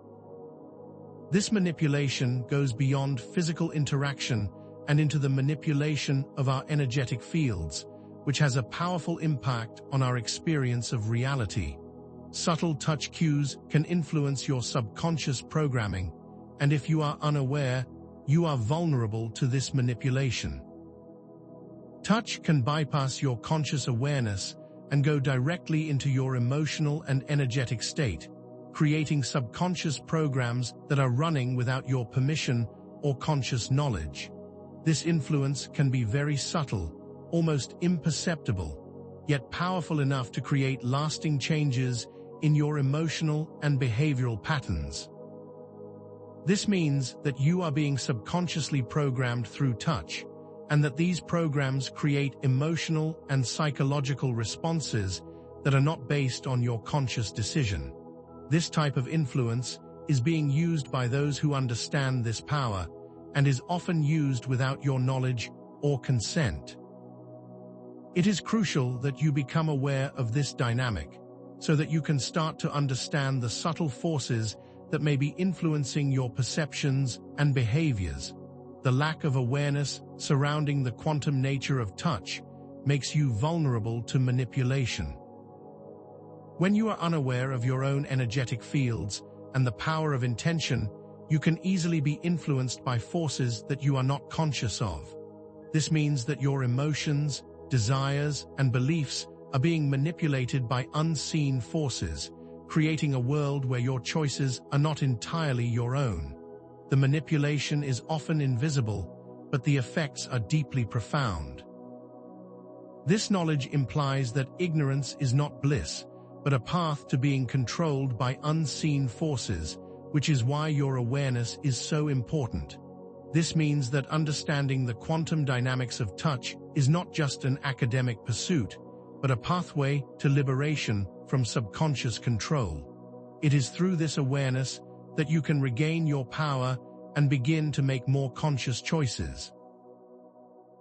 [SPEAKER 1] This manipulation goes beyond physical interaction and into the manipulation of our energetic fields, which has a powerful impact on our experience of reality. Subtle touch cues can influence your subconscious programming, and if you are unaware, you are vulnerable to this manipulation. Touch can bypass your conscious awareness and go directly into your emotional and energetic state, creating subconscious programs that are running without your permission or conscious knowledge. This influence can be very subtle, almost imperceptible, yet powerful enough to create lasting changes in your emotional and behavioral patterns. This means that you are being subconsciously programmed through touch, and that these programs create emotional and psychological responses that are not based on your conscious decision. This type of influence is being used by those who understand this power, and is often used without your knowledge or consent. It is crucial that you become aware of this dynamic, so that you can start to understand the subtle forces that may be influencing your perceptions and behaviors. The lack of awareness surrounding the quantum nature of touch makes you vulnerable to manipulation. When you are unaware of your own energetic fields and the power of intention, you can easily be influenced by forces that you are not conscious of. This means that your emotions, desires, and beliefs are being manipulated by unseen forces, creating a world where your choices are not entirely your own. The manipulation is often invisible, but the effects are deeply profound. This knowledge implies that ignorance is not bliss, but a path to being controlled by unseen forces, which is why your awareness is so important. This means that understanding the quantum dynamics of touch is not just an academic pursuit, but a pathway to liberation from subconscious control. It is through this awareness that you can regain your power and begin to make more conscious choices.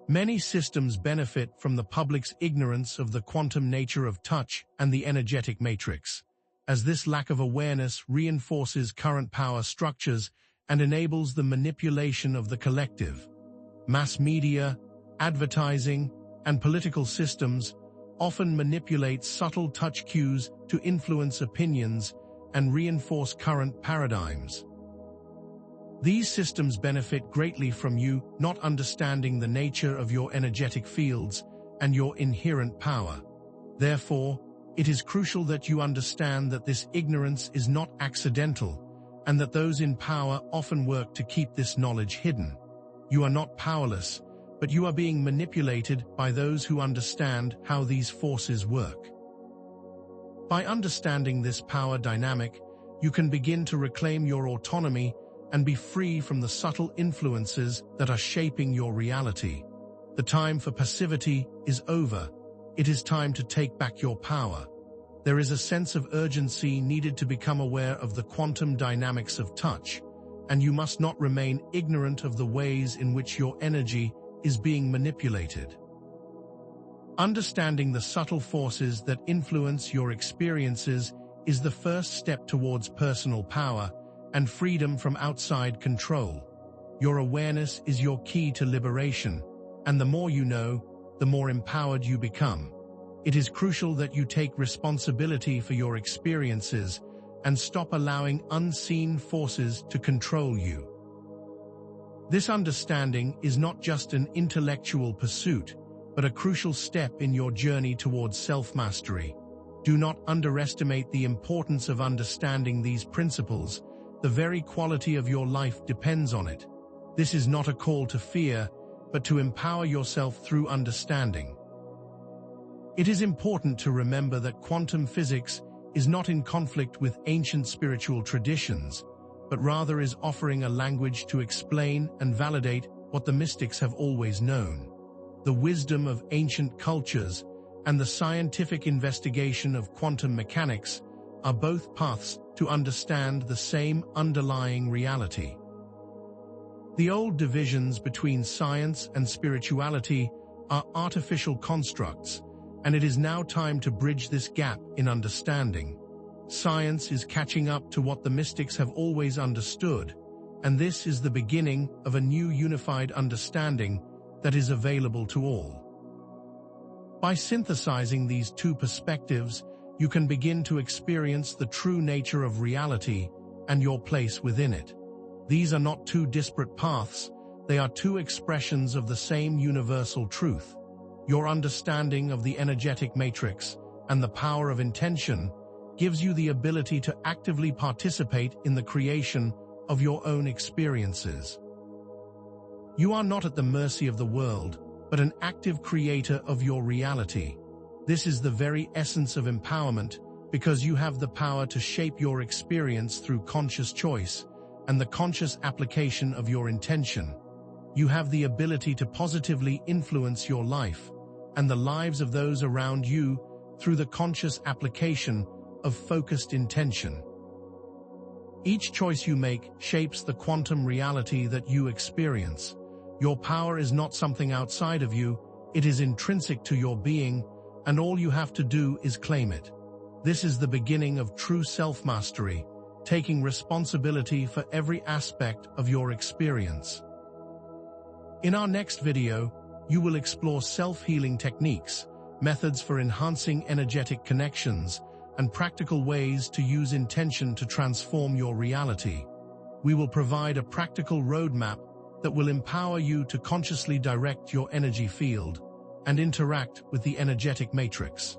[SPEAKER 1] Many systems benefit from the public's ignorance of the quantum nature of touch and the energetic matrix, as this lack of awareness reinforces current power structures and enables the manipulation of the collective. Mass media, advertising, and political systems often manipulate subtle touch cues to influence opinions and reinforce current paradigms. These systems benefit greatly from you not understanding the nature of your energetic fields and your inherent power. Therefore, it is crucial that you understand that this ignorance is not accidental, and that those in power often work to keep this knowledge hidden. You are not powerless, but you are being manipulated by those who understand how these forces work. By understanding this power dynamic, you can begin to reclaim your autonomy and be free from the subtle influences that are shaping your reality. The time for passivity is over. It is time to take back your power. There is a sense of urgency needed to become aware of the quantum dynamics of touch, and you must not remain ignorant of the ways in which your energy is being manipulated. Understanding the subtle forces that influence your experiences is the first step towards personal power and freedom from outside control. Your awareness is your key to liberation, and the more you know, the more empowered you become. It is crucial that you take responsibility for your experiences and stop allowing unseen forces to control you. This understanding is not just an intellectual pursuit, but a crucial step in your journey towards self-mastery. Do not underestimate the importance of understanding these principles. The very quality of your life depends on it. This is not a call to fear, but to empower yourself through understanding. It is important to remember that quantum physics is not in conflict with ancient spiritual traditions, but rather is offering a language to explain and validate what the mystics have always known. The wisdom of ancient cultures and the scientific investigation of quantum mechanics are both paths to understand the same underlying reality. The old divisions between science and spirituality are artificial constructs, and it is now time to bridge this gap in understanding. Science is catching up to what the mystics have always understood, and this is the beginning of a new unified understanding that is available to all. By synthesizing these two perspectives, you can begin to experience the true nature of reality and your place within it. These are not two disparate paths, they are two expressions of the same universal truth. Your understanding of the energetic matrix and the power of intention gives you the ability to actively participate in the creation of your own experiences. You are not at the mercy of the world, but an active creator of your reality. This is the very essence of empowerment, because you have the power to shape your experience through conscious choice and the conscious application of your intention. You have the ability to positively influence your life and the lives of those around you through the conscious application of focused intention. Each choice you make shapes the quantum reality that you experience. Your power is not something outside of you, it is intrinsic to your being, and all you have to do is claim it. This is the beginning of true self-mastery, taking responsibility for every aspect of your experience. In our next video, you will explore self-healing techniques, methods for enhancing energetic connections, and practical ways to use intention to transform your reality. We will provide a practical roadmap that will empower you to consciously direct your energy field and interact with the energetic matrix.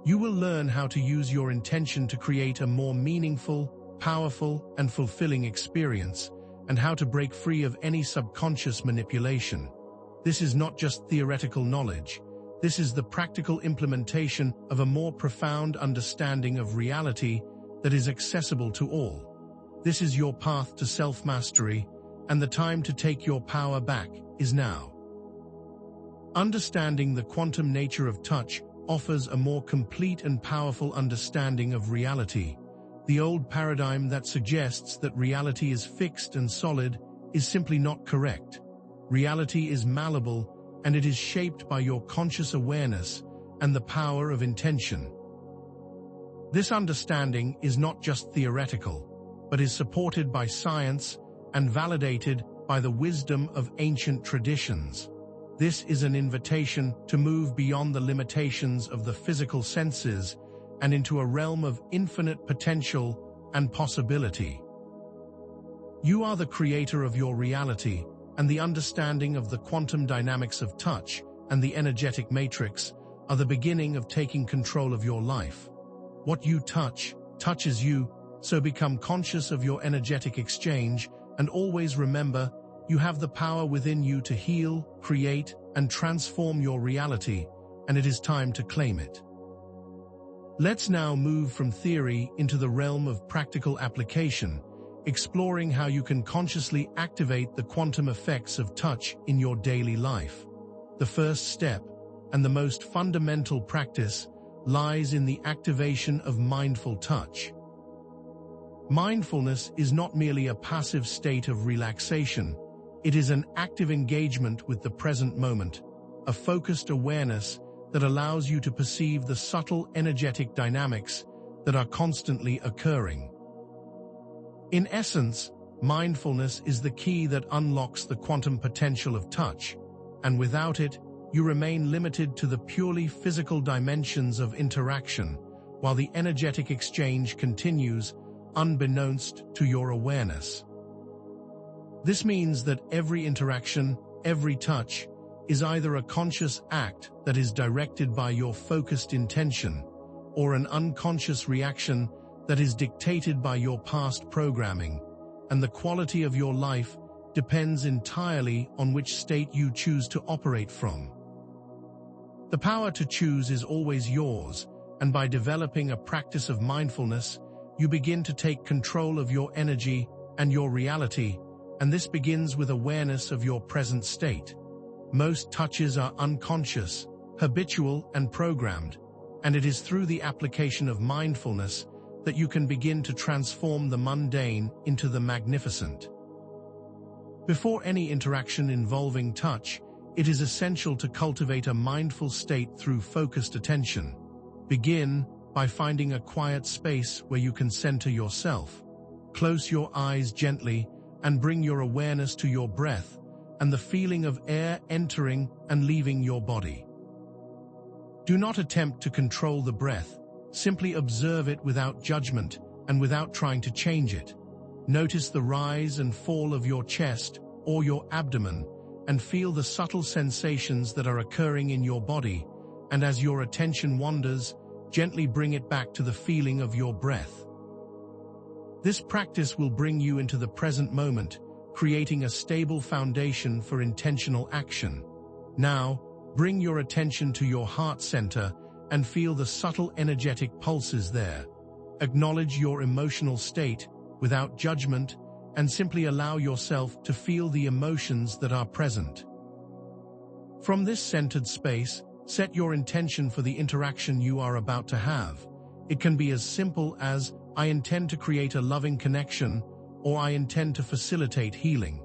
[SPEAKER 1] You will learn how to use your intention to create a more meaningful, powerful, and fulfilling experience, and how to break free of any subconscious manipulation. This is not just theoretical knowledge. This is the practical implementation of a more profound understanding of reality that is accessible to all. This is your path to self-mastery, and the time to take your power back is now. Understanding the quantum nature of touch offers a more complete and powerful understanding of reality. The old paradigm that suggests that reality is fixed and solid is simply not correct. Reality is malleable, and it is shaped by your conscious awareness and the power of intention. This understanding is not just theoretical, but is supported by science and validated by the wisdom of ancient traditions. This is an invitation to move beyond the limitations of the physical senses and into a realm of infinite potential and possibility. You are the creator of your reality, and the understanding of the quantum dynamics of touch and the energetic matrix are the beginning of taking control of your life. What you touch touches you, so become conscious of your energetic exchange, and always remember, you have the power within you to heal, create, and transform your reality, and it is time to claim it. Let's now move from theory into the realm of practical application, exploring how you can consciously activate the quantum effects of touch in your daily life. The first step, and the most fundamental practice, lies in the activation of mindful touch. Mindfulness is not merely a passive state of relaxation, it is an active engagement with the present moment, a focused awareness that allows you to perceive the subtle energetic dynamics that are constantly occurring. In essence, mindfulness is the key that unlocks the quantum potential of touch, and without it, you remain limited to the purely physical dimensions of interaction, while the energetic exchange continues unbeknownst to your awareness. This means that every interaction, every touch, is either a conscious act that is directed by your focused intention, or an unconscious reaction that is dictated by your past programming, and the quality of your life depends entirely on which state you choose to operate from. The power to choose is always yours, and by developing a practice of mindfulness, you begin to take control of your energy and your reality, and this begins with awareness of your present state. Most touches are unconscious, habitual, and programmed, and it is through the application of mindfulness that you can begin to transform the mundane into the magnificent. Before any interaction involving touch, it is essential to cultivate a mindful state through focused attention. Begin by finding a quiet space where you can center yourself. Close your eyes gently and bring your awareness to your breath and the feeling of air entering and leaving your body. Do not attempt to control the breath. Simply observe it without judgment and without trying to change it. Notice the rise and fall of your chest or your abdomen and feel the subtle sensations that are occurring in your body, and as your attention wanders, gently bring it back to the feeling of your breath. This practice will bring you into the present moment, creating a stable foundation for intentional action. Now, bring your attention to your heart center and feel the subtle energetic pulses there. Acknowledge your emotional state without judgment and simply allow yourself to feel the emotions that are present. From this centered space, set your intention for the interaction you are about to have. It can be as simple as, I intend to create a loving connection, or I intend to facilitate healing.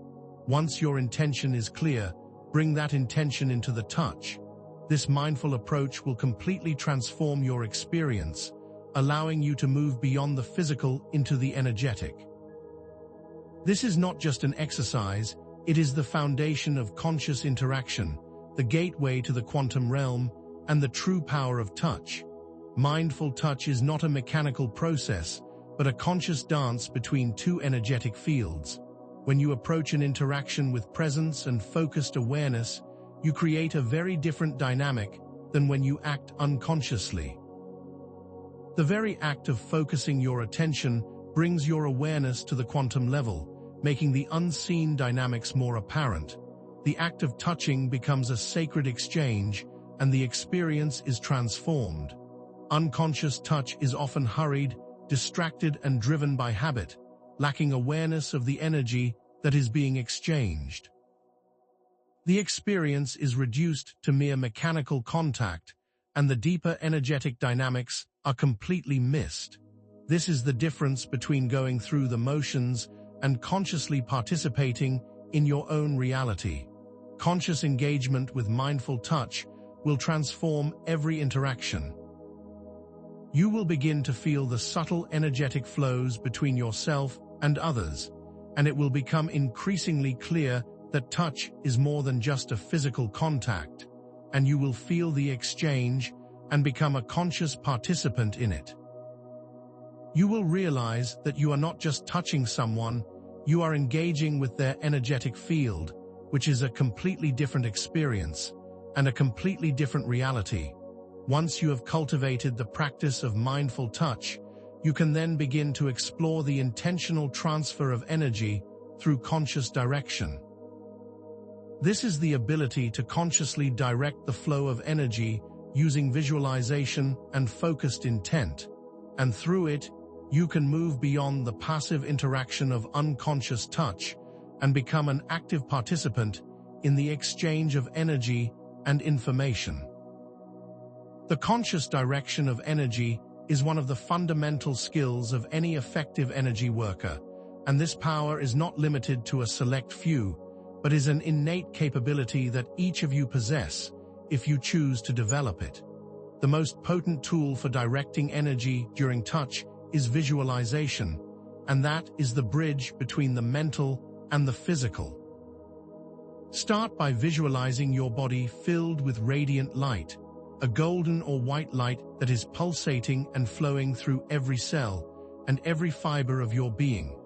[SPEAKER 1] Once your intention is clear, bring that intention into the touch. This mindful approach will completely transform your experience, allowing you to move beyond the physical into the energetic. This is not just an exercise, it is the foundation of conscious interaction, the gateway to the quantum realm, and the true power of touch. Mindful touch is not a mechanical process, but a conscious dance between two energetic fields. When you approach an interaction with presence and focused awareness, you create a very different dynamic than when you act unconsciously. The very act of focusing your attention brings your awareness to the quantum level, making the unseen dynamics more apparent. The act of touching becomes a sacred exchange, and the experience is transformed. Unconscious touch is often hurried, distracted, and driven by habit, lacking awareness of the energy that is being exchanged. The experience is reduced to mere mechanical contact, and the deeper energetic dynamics are completely missed. This is the difference between going through the motions and consciously participating in your own reality. Conscious engagement with mindful touch will transform every interaction. You will begin to feel the subtle energetic flows between yourself and others, and it will become increasingly clear that touch is more than just a physical contact, and you will feel the exchange and become a conscious participant in it. You will realize that you are not just touching someone, you are engaging with their energetic field, which is a completely different experience and a completely different reality. Once you have cultivated the practice of mindful touch, you can then begin to explore the intentional transfer of energy through conscious direction. This is the ability to consciously direct the flow of energy using visualization and focused intent, and through it, you can move beyond the passive interaction of unconscious touch and become an active participant in the exchange of energy and information. The conscious direction of energy is one of the fundamental skills of any effective energy worker, and this power is not limited to a select few, but is an innate capability that each of you possess if you choose to develop it. The most potent tool for directing energy during touch is visualization, and that is the bridge between the mental and the physical. Start by visualizing your body filled with radiant light. a golden or white light that is pulsating and flowing through every cell and every fiber of your being.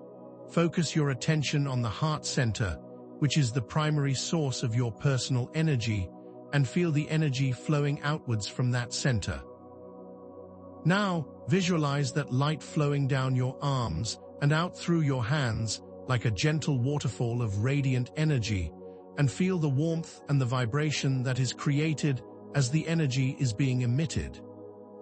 [SPEAKER 1] Focus your attention on the heart center, which is the primary source of your personal energy, and feel the energy flowing outwards from that center. Now, visualize that light flowing down your arms and out through your hands like a gentle waterfall of radiant energy, and feel the warmth and the vibration that is created as the energy is being emitted.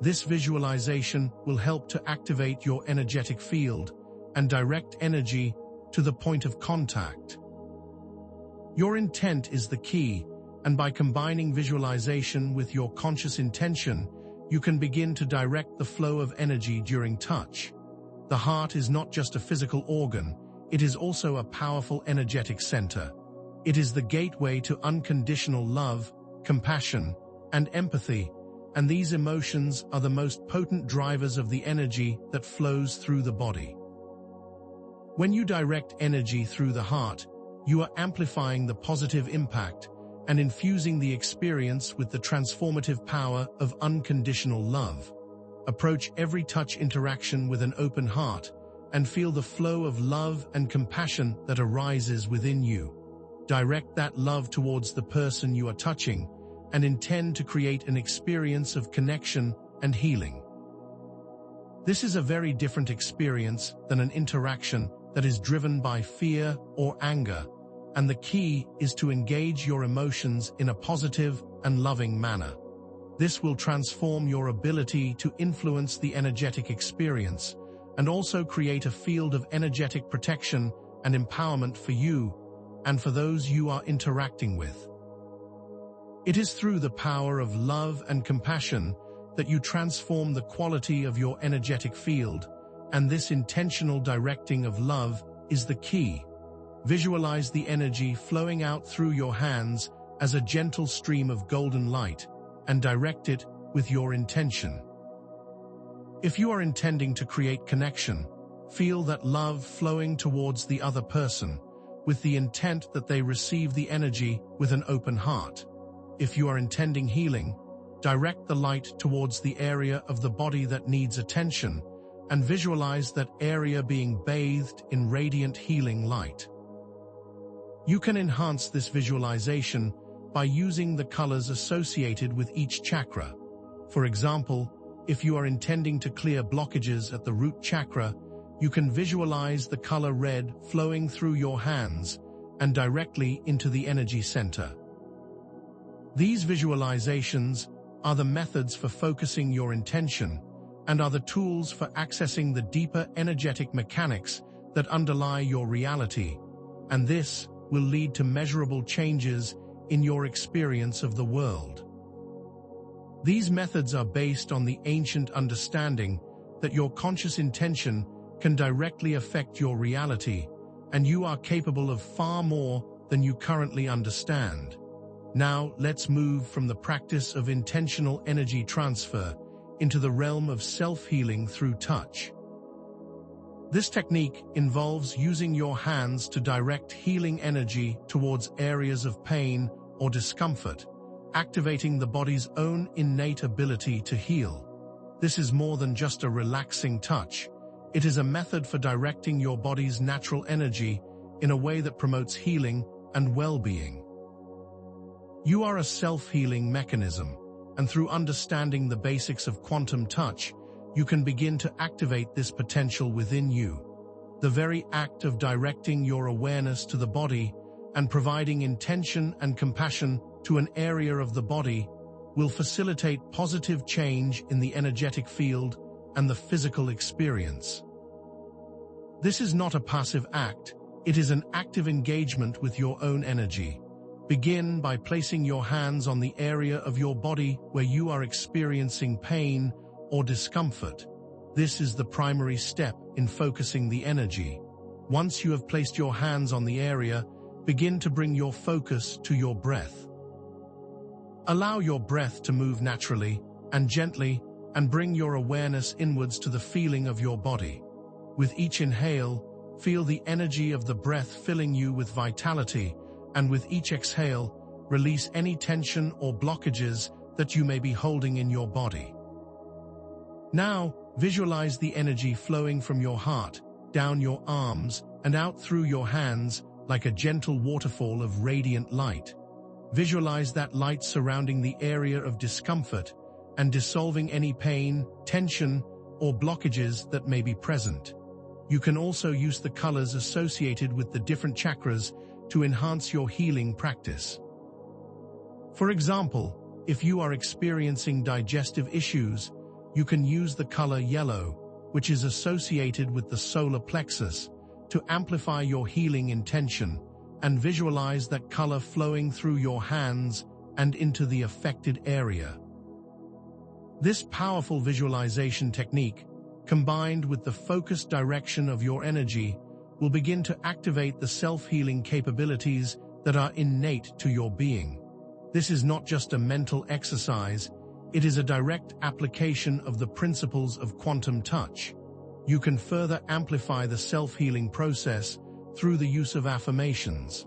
[SPEAKER 1] This visualization will help to activate your energetic field and direct energy to the point of contact. Your intent is the key, and by combining visualization with your conscious intention, you can begin to direct the flow of energy during touch. The heart is not just a physical organ, it is also a powerful energetic center. It is the gateway to unconditional love, compassion, and empathy, and these emotions are the most potent drivers of the energy that flows through the body. When you direct energy through the heart, you are amplifying the positive impact and infusing the experience with the transformative power of unconditional love. Approach every touch interaction with an open heart and feel the flow of love and compassion that arises within you. Direct that love towards the person you are touching and intend to create an experience of connection and healing. This is a very different experience than an interaction that is driven by fear or anger, and the key is to engage your emotions in a positive and loving manner. This will transform your ability to influence the energetic experience and also create a field of energetic protection and empowerment for you and for those you are interacting with. It is through the power of love and compassion that you transform the quality of your energetic field, and this intentional directing of love is the key. Visualize the energy flowing out through your hands as a gentle stream of golden light, and direct it with your intention. If you are intending to create connection, feel that love flowing towards the other person, with the intent that they receive the energy with an open heart. If you are intending healing, direct the light towards the area of the body that needs attention, and visualize that area being bathed in radiant healing light. You can enhance this visualization by using the colors associated with each chakra. For example, if you are intending to clear blockages at the root chakra, you can visualize the color red flowing through your hands and directly into the energy center. These visualizations are the methods for focusing your intention and are the tools for accessing the deeper energetic mechanics that underlie your reality, and this will lead to measurable changes in your experience of the world. These methods are based on the ancient understanding that your conscious intention can directly affect your reality, and you are capable of far more than you currently understand. Now, let's move from the practice of intentional energy transfer into the realm of self-healing through touch. This technique involves using your hands to direct healing energy towards areas of pain or discomfort, activating the body's own innate ability to heal. This is more than just a relaxing touch. It is a method for directing your body's natural energy in a way that promotes healing and well-being. You are a self-healing mechanism, and through understanding the basics of quantum touch, you can begin to activate this potential within you. The very act of directing your awareness to the body and providing intention and compassion to an area of the body will facilitate positive change in the energetic field and the physical experience. This is not a passive act, it is an active engagement with your own energy. Begin by placing your hands on the area of your body where you are experiencing pain or discomfort. This is the primary step in focusing the energy. Once you have placed your hands on the area, begin to bring your focus to your breath. Allow your breath to move naturally and gently, and bring your awareness inwards to the feeling of your body. With each inhale, feel the energy of the breath filling you with vitality, and with each exhale, release any tension or blockages that you may be holding in your body. Now, visualize the energy flowing from your heart, down your arms, and out through your hands like a gentle waterfall of radiant light. Visualize that light surrounding the area of discomfort and dissolving any pain, tension, or blockages that may be present. You can also use the colors associated with the different chakras to enhance your healing practice. For example, if you are experiencing digestive issues, you can use the color yellow, which is associated with the solar plexus, to amplify your healing intention, and visualize that color flowing through your hands and into the affected area. This powerful visualization technique, combined with the focused direction of your energy, will begin to activate the self-healing capabilities that are innate to your being. This is not just a mental exercise, it is a direct application of the principles of quantum touch. You can further amplify the self-healing process through the use of affirmations.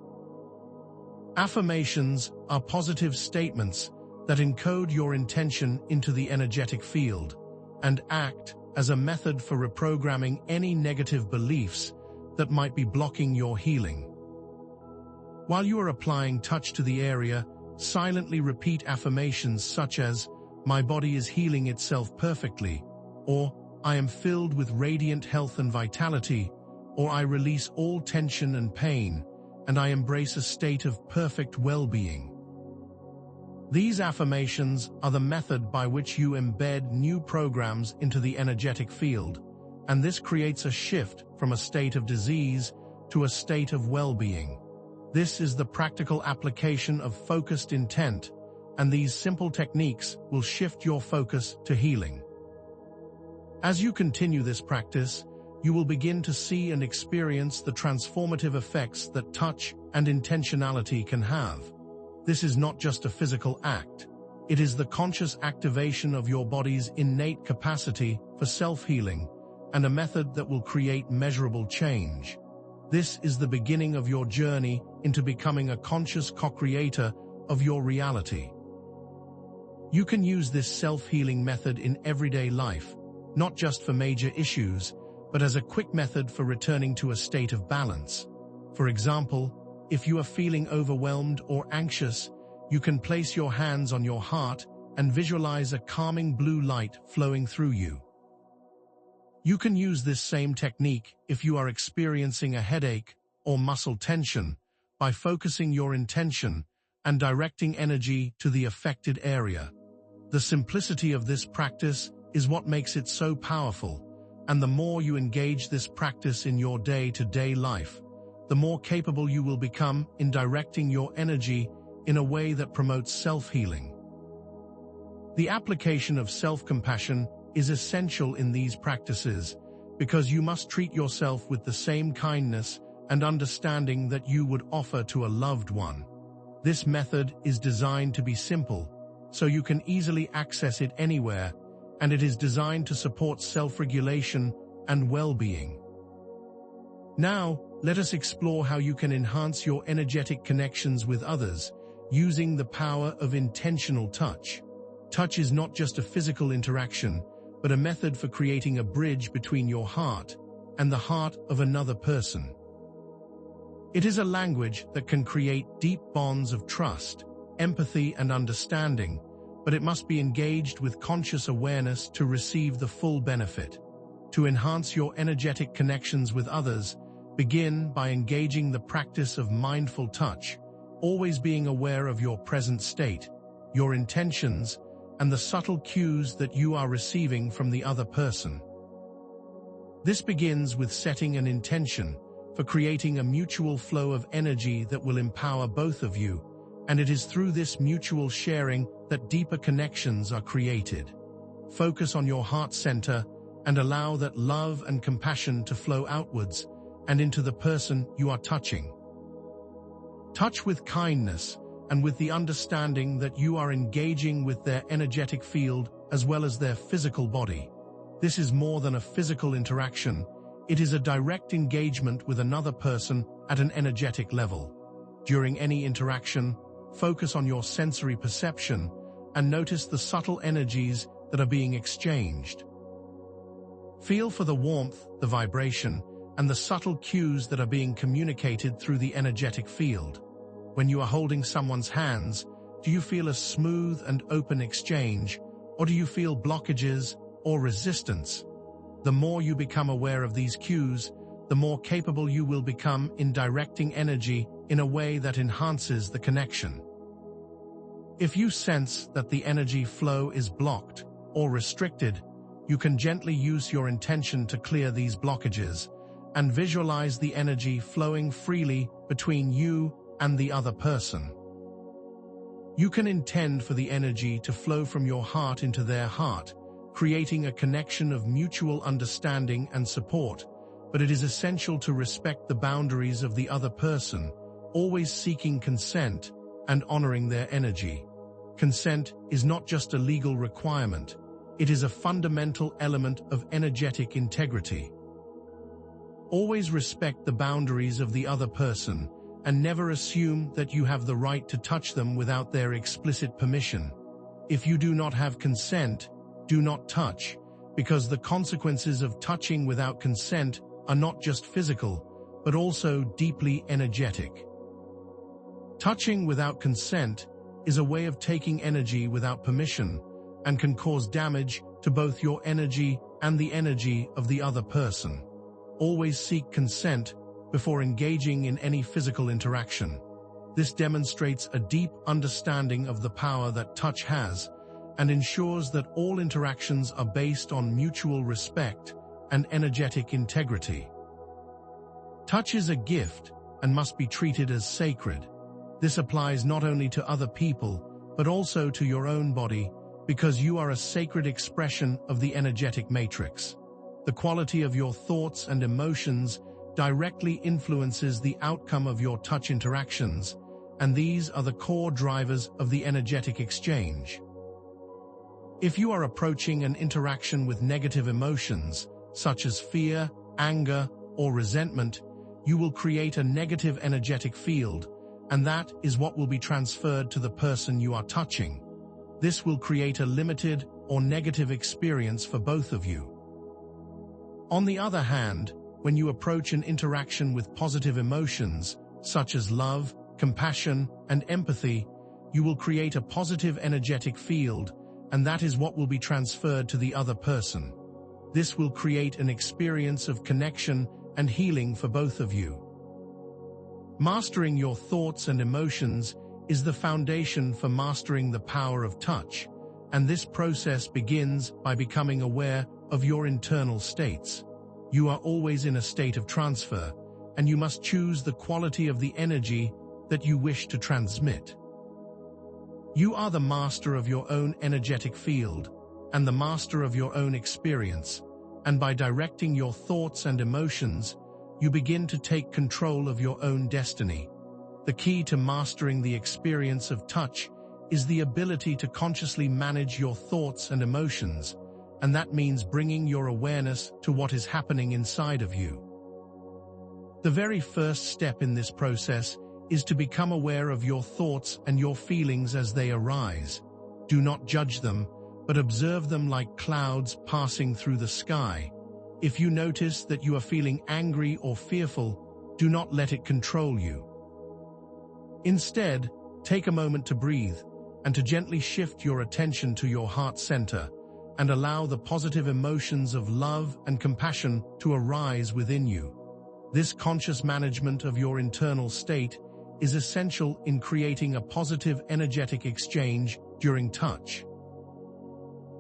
[SPEAKER 1] Affirmations are positive statements that encode your intention into the energetic field and act as a method for reprogramming any negative beliefs that might be blocking your healing. While you are applying touch to the area, silently repeat affirmations such as, "My body is healing itself perfectly," or "I am filled with radiant health and vitality," or "I release all tension and pain, and I embrace a state of perfect well-being." These affirmations are the method by which you embed new programs into the energetic field, and this creates a shift from a state of disease to a state of well-being. This is the practical application of focused intent, and these simple techniques will shift your focus to healing. As you continue this practice, you will begin to see and experience the transformative effects that touch and intentionality can have. This is not just a physical act. It is the conscious activation of your body's innate capacity for self-healing, and a method that will create measurable change. This is the beginning of your journey into becoming a conscious co-creator of your reality. You can use this self-healing method in everyday life, not just for major issues, but as a quick method for returning to a state of balance. For example, if you are feeling overwhelmed or anxious, you can place your hands on your heart and visualize a calming blue light flowing through you. You can use this same technique if you are experiencing a headache or muscle tension by focusing your intention and directing energy to the affected area. The simplicity of this practice is what makes it so powerful, and the more you engage this practice in your day-to-day life, the more capable you will become in directing your energy in a way that promotes self-healing. The application of self-compassion is essential in these practices because you must treat yourself with the same kindness and understanding that you would offer to a loved one. This method is designed to be simple, so you can easily access it anywhere, and it is designed to support self-regulation and well-being. Now, let us explore how you can enhance your energetic connections with others using the power of intentional touch. Touch is not just a physical interaction, but a method for creating a bridge between your heart and the heart of another person. It is a language that can create deep bonds of trust, empathy, and understanding, but it must be engaged with conscious awareness to receive the full benefit. To enhance your energetic connections with others, begin by engaging the practice of mindful touch, always being aware of your present state, your intentions, and the subtle cues that you are receiving from the other person. This begins with setting an intention for creating a mutual flow of energy that will empower both of you, and it is through this mutual sharing that deeper connections are created. Focus on your heart center and allow that love and compassion to flow outwards and into the person you are touching. Touch with kindness and with the understanding that you are engaging with their energetic field as well as their physical body. This is more than a physical interaction. It is a direct engagement with another person at an energetic level. During any interaction, focus on your sensory perception and notice the subtle energies that are being exchanged. Feel for the warmth, the vibration, and the subtle cues that are being communicated through the energetic field. When you are holding someone's hands, do you feel a smooth and open exchange, or do you feel blockages or resistance? The more you become aware of these cues, the more capable you will become in directing energy in a way that enhances the connection. If you sense that the energy flow is blocked or restricted, you can gently use your intention to clear these blockages and visualize the energy flowing freely between you and the other person. You can intend for the energy to flow from your heart into their heart, creating a connection of mutual understanding and support, but it is essential to respect the boundaries of the other person, always seeking consent and honoring their energy. Consent is not just a legal requirement, it is a fundamental element of energetic integrity. Always respect the boundaries of the other person and never assume that you have the right to touch them without their explicit permission. If you do not have consent, do not touch, because the consequences of touching without consent are not just physical, but also deeply energetic. Touching without consent is a way of taking energy without permission and can cause damage to both your energy and the energy of the other person. Always seek consent before engaging in any physical interaction. This demonstrates a deep understanding of the power that touch has and ensures that all interactions are based on mutual respect and energetic integrity. Touch is a gift and must be treated as sacred. This applies not only to other people, but also to your own body, because you are a sacred expression of the energetic matrix. The quality of your thoughts and emotions directly influences the outcome of your touch interactions, and these are the core drivers of the energetic exchange. If you are approaching an interaction with negative emotions, such as fear, anger, or resentment, you will create a negative energetic field, and that is what will be transferred to the person you are touching. This will create a limited or negative experience for both of you. On the other hand, when you approach an interaction with positive emotions, such as love, compassion, and empathy, you will create a positive energetic field, and that is what will be transferred to the other person. This will create an experience of connection and healing for both of you. Mastering your thoughts and emotions is the foundation for mastering the power of touch, and this process begins by becoming aware of your internal states. You are always in a state of transfer, and you must choose the quality of the energy that you wish to transmit. You are the master of your own energetic field and the master of your own experience, and by directing your thoughts and emotions, you begin to take control of your own destiny. The key to mastering the experience of touch is the ability to consciously manage your thoughts and emotions, and that means bringing your awareness to what is happening inside of you. The very first step in this process is to become aware of your thoughts and your feelings as they arise. Do not judge them, but observe them like clouds passing through the sky. If you notice that you are feeling angry or fearful, do not let it control you. Instead, take a moment to breathe and to gently shift your attention to your heart center and allow the positive emotions of love and compassion to arise within you. This conscious management of your internal state is essential in creating a positive energetic exchange during touch.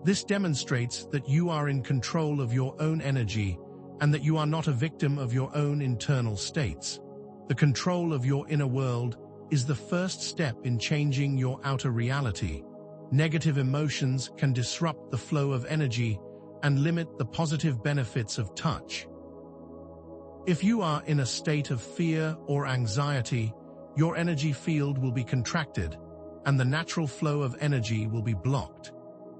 [SPEAKER 1] This demonstrates that you are in control of your own energy and that you are not a victim of your own internal states. The control of your inner world is the first step in changing your outer reality. Negative emotions can disrupt the flow of energy and limit the positive benefits of touch. If you are in a state of fear or anxiety, your energy field will be contracted, and the natural flow of energy will be blocked.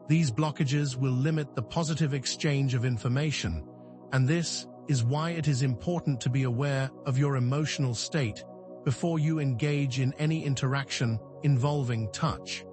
[SPEAKER 1] These blockages will limit the positive exchange of information, and this is why it is important to be aware of your emotional state before you engage in any interaction involving touch.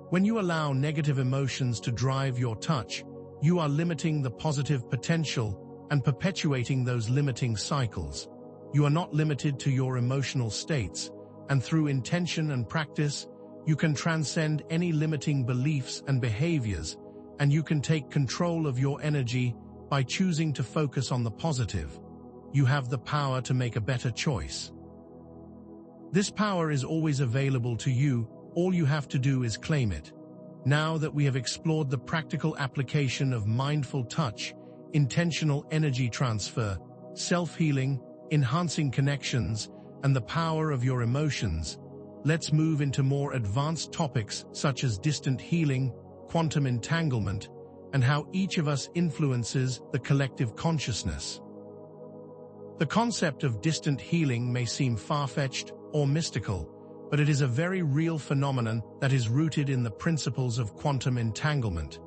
[SPEAKER 1] When you allow negative emotions to drive your touch, you are limiting the positive potential and perpetuating those limiting cycles. You are not limited to your emotional states, and through intention and practice, you can transcend any limiting beliefs and behaviors, and you can take control of your energy by choosing to focus on the positive. You have the power to make a better choice. This power is always available to you. All you have to do is claim it. Now that we have explored the practical application of mindful touch, intentional energy transfer, self-healing, enhancing connections, and the power of your emotions, let's move into more advanced topics such as distant healing, quantum entanglement, and how each of us influences the collective consciousness. The concept of distant healing may seem far-fetched or mystical, but it is a very real phenomenon that is rooted in the principles of quantum entanglement.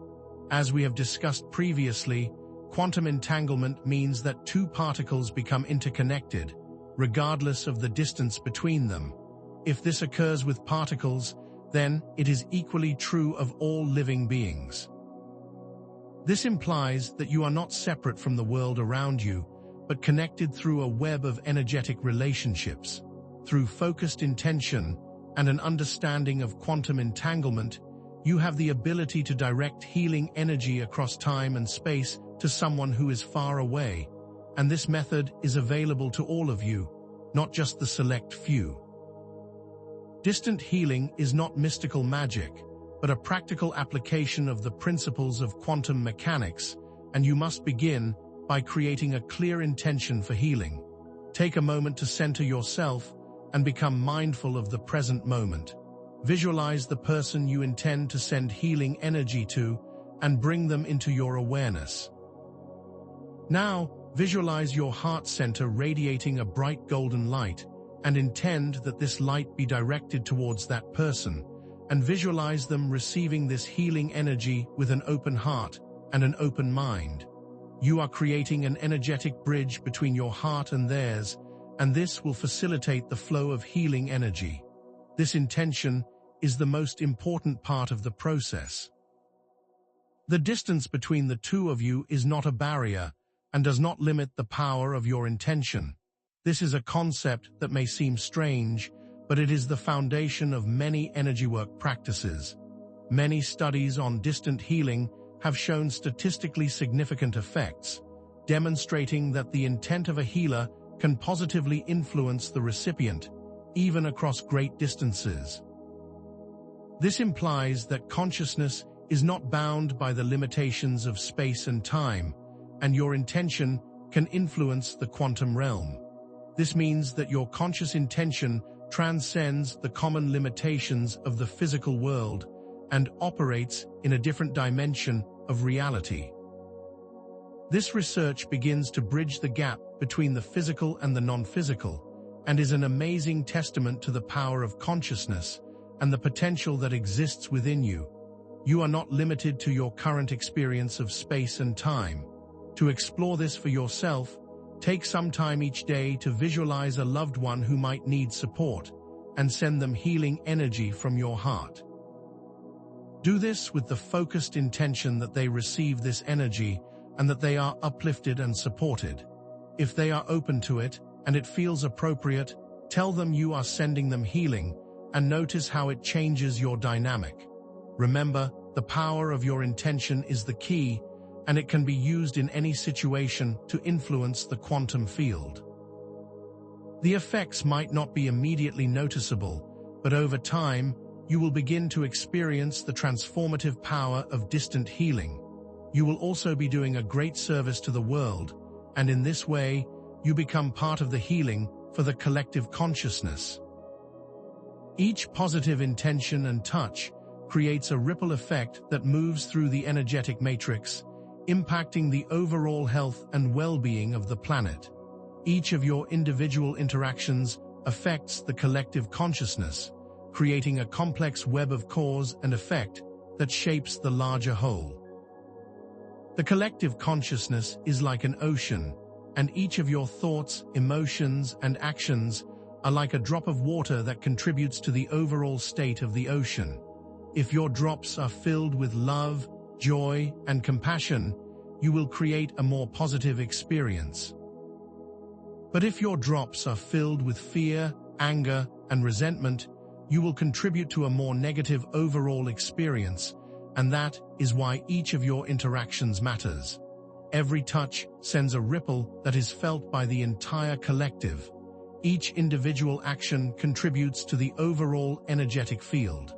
[SPEAKER 1] As we have discussed previously, quantum entanglement means that two particles become interconnected, regardless of the distance between them. If this occurs with particles, then it is equally true of all living beings. This implies that you are not separate from the world around you, but connected through a web of energetic relationships. Through focused intention and an understanding of quantum entanglement, you have the ability to direct healing energy across time and space to someone who is far away, and this method is available to all of you, not just the select few. Distant healing is not mystical magic, but a practical application of the principles of quantum mechanics, and you must begin by creating a clear intention for healing. Take a moment to center yourself and become mindful of the present moment. Visualize the person you intend to send healing energy to and bring them into your awareness. Now, visualize your heart center radiating a bright golden light and intend that this light be directed towards that person, and visualize them receiving this healing energy with an open heart and an open mind. You are creating an energetic bridge between your heart and theirs, and this will facilitate the flow of healing energy. This intention is the most important part of the process. The distance between the two of you is not a barrier and does not limit the power of your intention. This is a concept that may seem strange, but it is the foundation of many energy work practices. Many studies on distant healing have shown statistically significant effects, demonstrating that the intent of a healer can positively influence the recipient, even across great distances. This implies that consciousness is not bound by the limitations of space and time, and your intention can influence the quantum realm. This means that your conscious intention transcends the common limitations of the physical world and operates in a different dimension of reality. This research begins to bridge the gap between the physical and the non-physical, and is an amazing testament to the power of consciousness and the potential that exists within you. You are not limited to your current experience of space and time. To explore this for yourself, take some time each day to visualize a loved one who might need support and send them healing energy from your heart. Do this with the focused intention that they receive this energy and that they are uplifted and supported. If they are open to it and it feels appropriate, tell them you are sending them healing and notice how it changes your dynamic. Remember, the power of your intention is the key, and it can be used in any situation to influence the quantum field. The effects might not be immediately noticeable, but over time, you will begin to experience the transformative power of distant healing. You will also be doing a great service to the world, and in this way, you become part of the healing for the collective consciousness. Each positive intention and touch creates a ripple effect that moves through the energetic matrix, impacting the overall health and well-being of the planet. Each of your individual interactions affects the collective consciousness, creating a complex web of cause and effect that shapes the larger whole. The collective consciousness is like an ocean, and each of your thoughts, emotions, and actions are like a drop of water that contributes to the overall state of the ocean. If your drops are filled with love, joy, and compassion, you will create a more positive experience. But if your drops are filled with fear, anger, and resentment, you will contribute to a more negative overall experience, and that is why each of your interactions matters. Every touch sends a ripple that is felt by the entire collective. Each individual action contributes to the overall energetic field.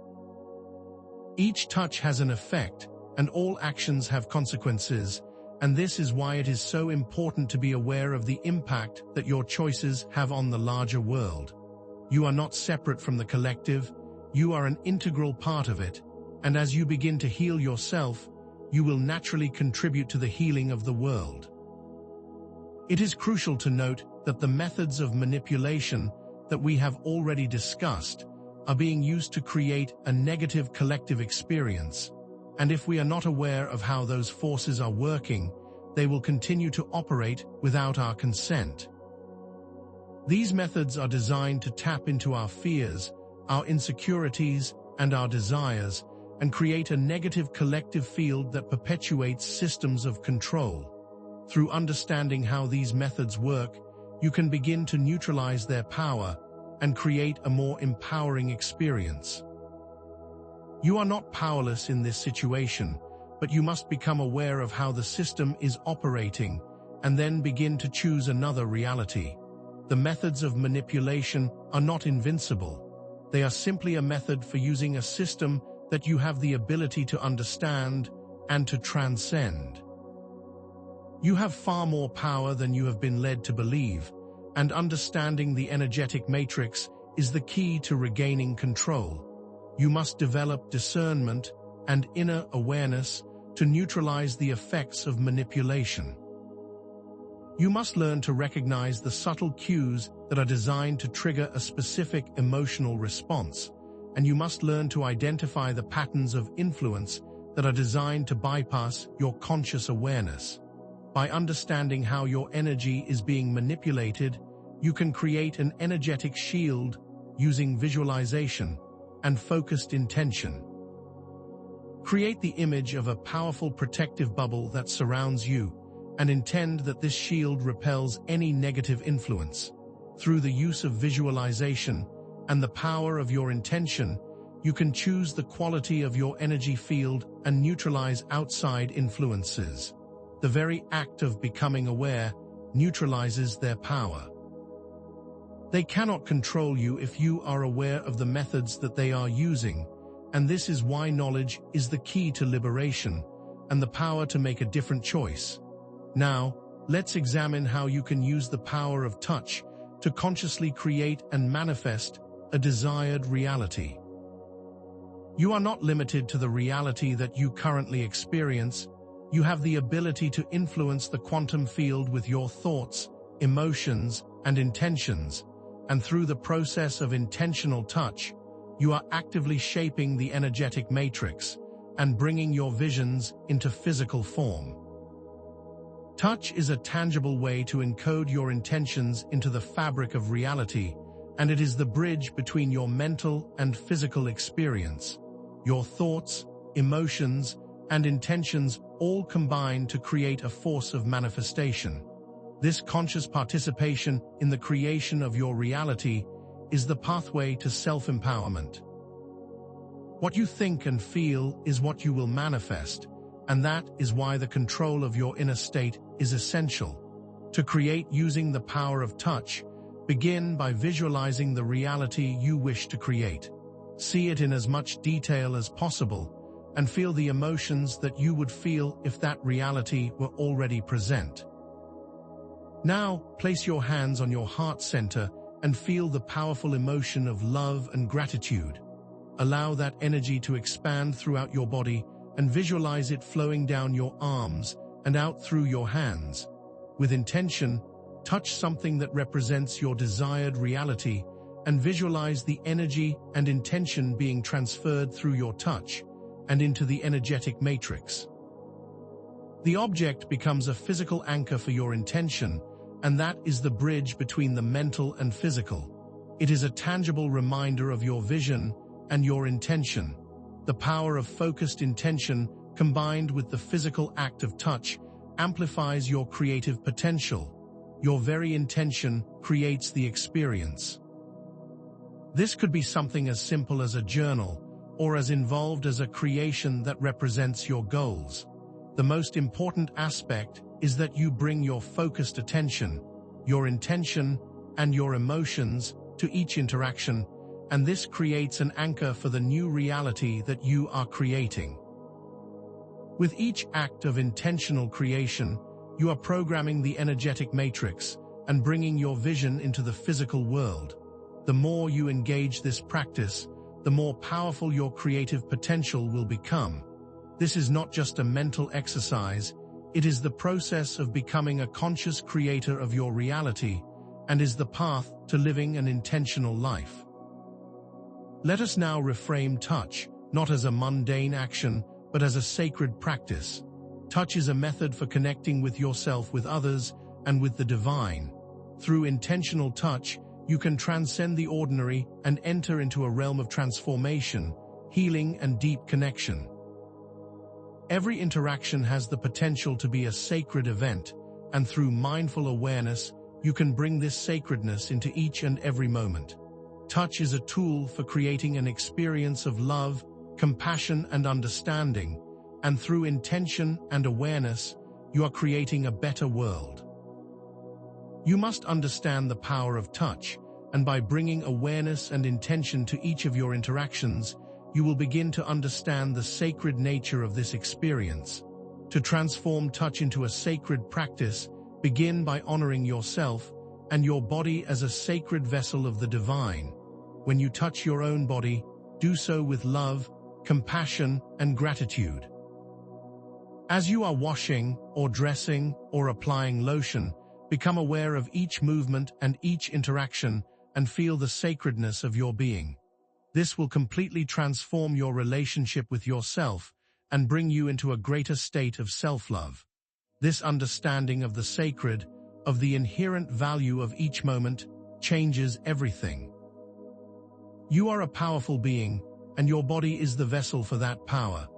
[SPEAKER 1] Each touch has an effect, and all actions have consequences, and this is why it is so important to be aware of the impact that your choices have on the larger world. You are not separate from the collective, you are an integral part of it, and as you begin to heal yourself, you will naturally contribute to the healing of the world. It is crucial to note that the methods of manipulation that we have already discussed are being used to create a negative collective experience, and if we are not aware of how those forces are working, they will continue to operate without our consent. These methods are designed to tap into our fears, our insecurities, and our desires, and create a negative collective field that perpetuates systems of control. Through understanding how these methods work, you can begin to neutralize their power and create a more empowering experience. You are not powerless in this situation, but you must become aware of how the system is operating and then begin to choose another reality. The methods of manipulation are not invincible. They are simply a method for using a system that you have the ability to understand and to transcend. You have far more power than you have been led to believe, and understanding the energetic matrix is the key to regaining control. You must develop discernment and inner awareness to neutralize the effects of manipulation. You must learn to recognize the subtle cues that are designed to trigger a specific emotional response, and you must learn to identify the patterns of influence that are designed to bypass your conscious awareness. By understanding how your energy is being manipulated, you can create an energetic shield using visualization and focused intention. Create the image of a powerful protective bubble that surrounds you, and intend that this shield repels any negative influence. Through the use of visualization and the power of your intention, you can choose the quality of your energy field and neutralize outside influences. The very act of becoming aware neutralizes their power. They cannot control you if you are aware of the methods that they are using, and this is why knowledge is the key to liberation and the power to make a different choice. Now, let's examine how you can use the power of touch to consciously create and manifest a desired reality. You are not limited to the reality that you currently experience. You have the ability to influence the quantum field with your thoughts, emotions, and intentions, and through the process of intentional touch, you are actively shaping the energetic matrix and bringing your visions into physical form. Touch is a tangible way to encode your intentions into the fabric of reality, and it is the bridge between your mental and physical experience. Your thoughts, emotions, and intentions all combine to create a force of manifestation. This conscious participation in the creation of your reality is the pathway to self-empowerment. What you think and feel is what you will manifest, and that is why the control of your inner state is essential. To create using the power of touch, begin by visualizing the reality you wish to create. See it in as much detail as possible, and feel the emotions that you would feel if that reality were already present. Now, place your hands on your heart center and feel the powerful emotion of love and gratitude. Allow that energy to expand throughout your body and visualize it flowing down your arms and out through your hands. With intention, touch something that represents your desired reality and visualize the energy and intention being transferred through your touch and into the energetic matrix. The object becomes a physical anchor for your intention, and that is the bridge between the mental and physical. It is a tangible reminder of your vision and your intention. The power of focused intention, combined with the physical act of touch, amplifies your creative potential. Your very intention creates the experience. This could be something as simple as a journal, or as involved as a creation that represents your goals. The most important aspect is that you bring your focused attention, your intention, and your emotions to each interaction, and this creates an anchor for the new reality that you are creating. With each act of intentional creation, you are programming the energetic matrix and bringing your vision into the physical world. The more you engage this practice, the more powerful your creative potential will become. This is not just a mental exercise, it is the process of becoming a conscious creator of your reality, and is the path to living an intentional life. Let us now reframe touch, not as a mundane action, but as a sacred practice. Touch is a method for connecting with yourself, with others, and with the divine. Through intentional touch, you can transcend the ordinary and enter into a realm of transformation, healing, and deep connection. Every interaction has the potential to be a sacred event, and through mindful awareness, you can bring this sacredness into each and every moment. Touch is a tool for creating an experience of love, compassion, and understanding, and through intention and awareness, you are creating a better world. You must understand the power of touch, and by bringing awareness and intention to each of your interactions, you will begin to understand the sacred nature of this experience. To transform touch into a sacred practice, begin by honoring yourself and your body as a sacred vessel of the divine. When you touch your own body, do so with love, compassion, and gratitude. As you are washing, or dressing, or applying lotion, become aware of each movement and each interaction and feel the sacredness of your being. This will completely transform your relationship with yourself and bring you into a greater state of self-love. This understanding of the sacred, of the inherent value of each moment, changes everything. You are a powerful being, and your body is the vessel for that power.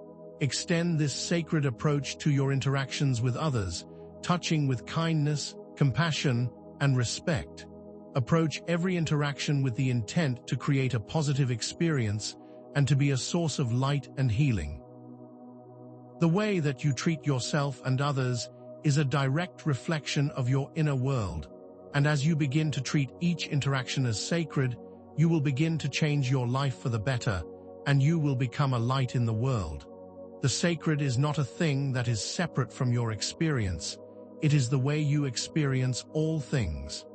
[SPEAKER 1] Extend this sacred approach to your interactions with others, touching with kindness, compassion, and respect. Approach every interaction with the intent to create a positive experience and to be a source of light and healing. The way that you treat yourself and others is a direct reflection of your inner world, and as you begin to treat each interaction as sacred, you will begin to change your life for the better, and you will become a light in the world. The sacred is not a thing that is separate from your experience. It is the way you experience all things.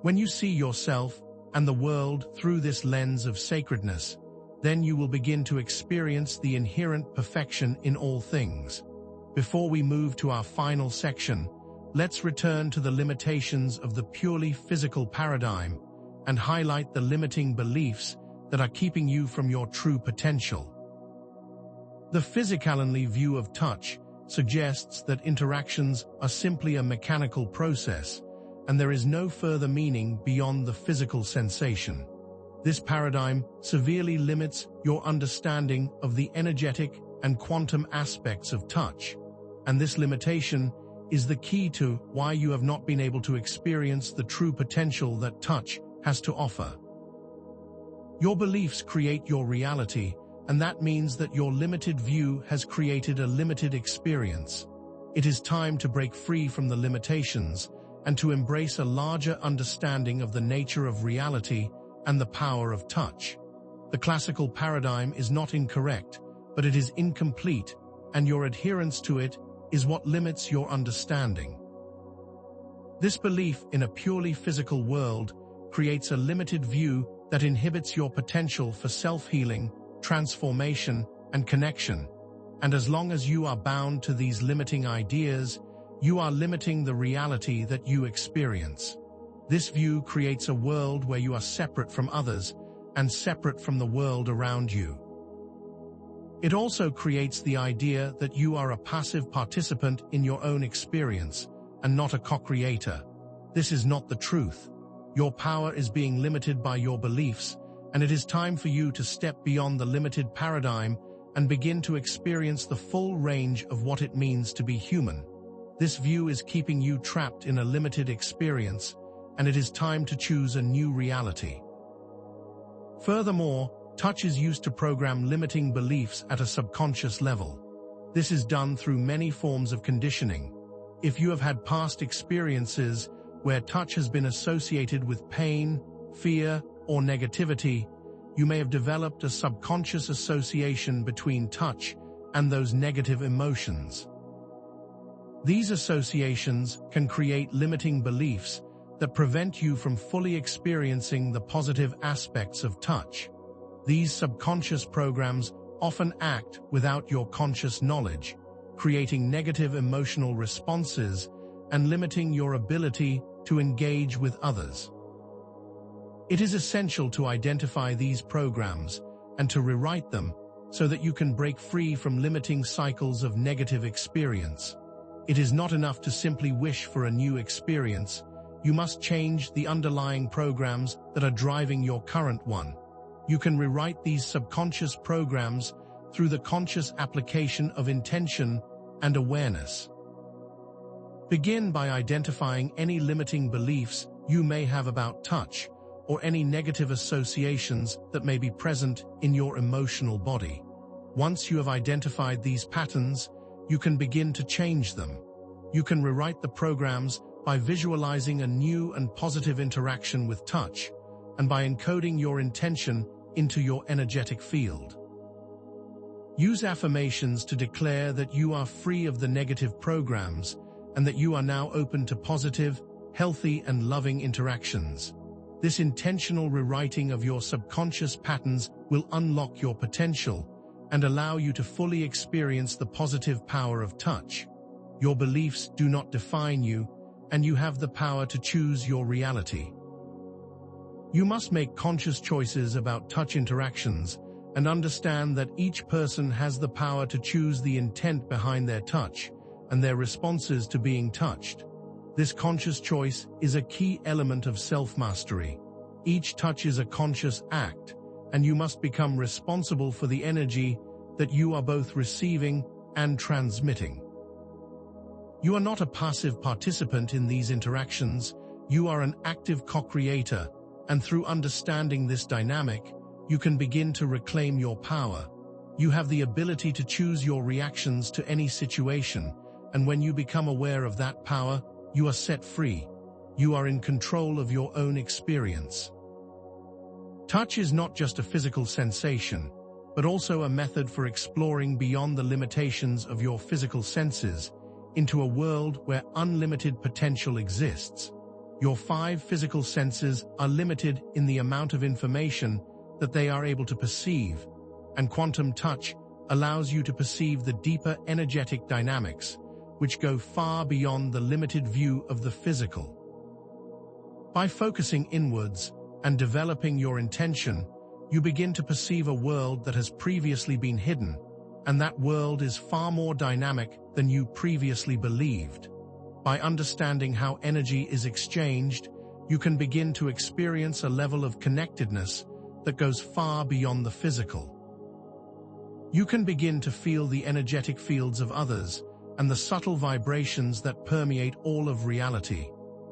[SPEAKER 1] When you see yourself and the world through this lens of sacredness, then you will begin to experience the inherent perfection in all things. Before we move to our final section, let's return to the limitations of the purely physical paradigm and highlight the limiting beliefs that are keeping you from your true potential. The physicality view of touch suggests that interactions are simply a mechanical process, and there is no further meaning beyond the physical sensation. This paradigm severely limits your understanding of the energetic and quantum aspects of touch, and this limitation is the key to why you have not been able to experience the true potential that touch has to offer. Your beliefs create your reality, and that means that your limited view has created a limited experience. It is time to break free from the limitations and to embrace a larger understanding of the nature of reality and the power of touch. The classical paradigm is not incorrect, but it is incomplete, and your adherence to it is what limits your understanding. This belief in a purely physical world creates a limited view that inhibits your potential for self-healing, transformation, and connection. And as long as you are bound to these limiting ideas, you are limiting the reality that you experience. This view creates a world where you are separate from others and separate from the world around you. It also creates the idea that you are a passive participant in your own experience and not a co-creator. This is not the truth. Your power is being limited by your beliefs, and it is time for you to step beyond the limited paradigm and begin to experience the full range of what it means to be human. This view is keeping you trapped in a limited experience, and it is time to choose a new reality. Furthermore, touch is used to program limiting beliefs at a subconscious level. This is done through many forms of conditioning. If you have had past experiences where touch has been associated with pain, fear, or negativity, you may have developed a subconscious association between touch and those negative emotions. These associations can create limiting beliefs that prevent you from fully experiencing the positive aspects of touch. These subconscious programs often act without your conscious knowledge, creating negative emotional responses and limiting your ability to engage with others. It is essential to identify these programs and to rewrite them so that you can break free from limiting cycles of negative experience. It is not enough to simply wish for a new experience. You must change the underlying programs that are driving your current one. You can rewrite these subconscious programs through the conscious application of intention and awareness. Begin by identifying any limiting beliefs you may have about touch, or any negative associations that may be present in your emotional body. Once you have identified these patterns, you can begin to change them. You can rewrite the programs by visualizing a new and positive interaction with touch, and by encoding your intention into your energetic field. Use affirmations to declare that you are free of the negative programs and that you are now open to positive, healthy, and loving interactions. This intentional rewriting of your subconscious patterns will unlock your potential and allow you to fully experience the positive power of touch. Your beliefs do not define you, and you have the power to choose your reality. You must make conscious choices about touch interactions and understand that each person has the power to choose the intent behind their touch and their responses to being touched. This conscious choice is a key element of self-mastery. Each touch is a conscious act, and you must become responsible for the energy that you are both receiving and transmitting. You are not a passive participant in these interactions, you are an active co-creator, and through understanding this dynamic, you can begin to reclaim your power. You have the ability to choose your reactions to any situation, and when you become aware of that power, you are set free. You are in control of your own experience. Touch is not just a physical sensation, but also a method for exploring beyond the limitations of your physical senses into a world where unlimited potential exists. Your 5 physical senses are limited in the amount of information that they are able to perceive, and quantum touch allows you to perceive the deeper energetic dynamics, which go far beyond the limited view of the physical. By focusing inwards and developing your intention, you begin to perceive a world that has previously been hidden, and that world is far more dynamic than you previously believed. By understanding how energy is exchanged, you can begin to experience a level of connectedness that goes far beyond the physical. You can begin to feel the energetic fields of others and the subtle vibrations that permeate all of reality.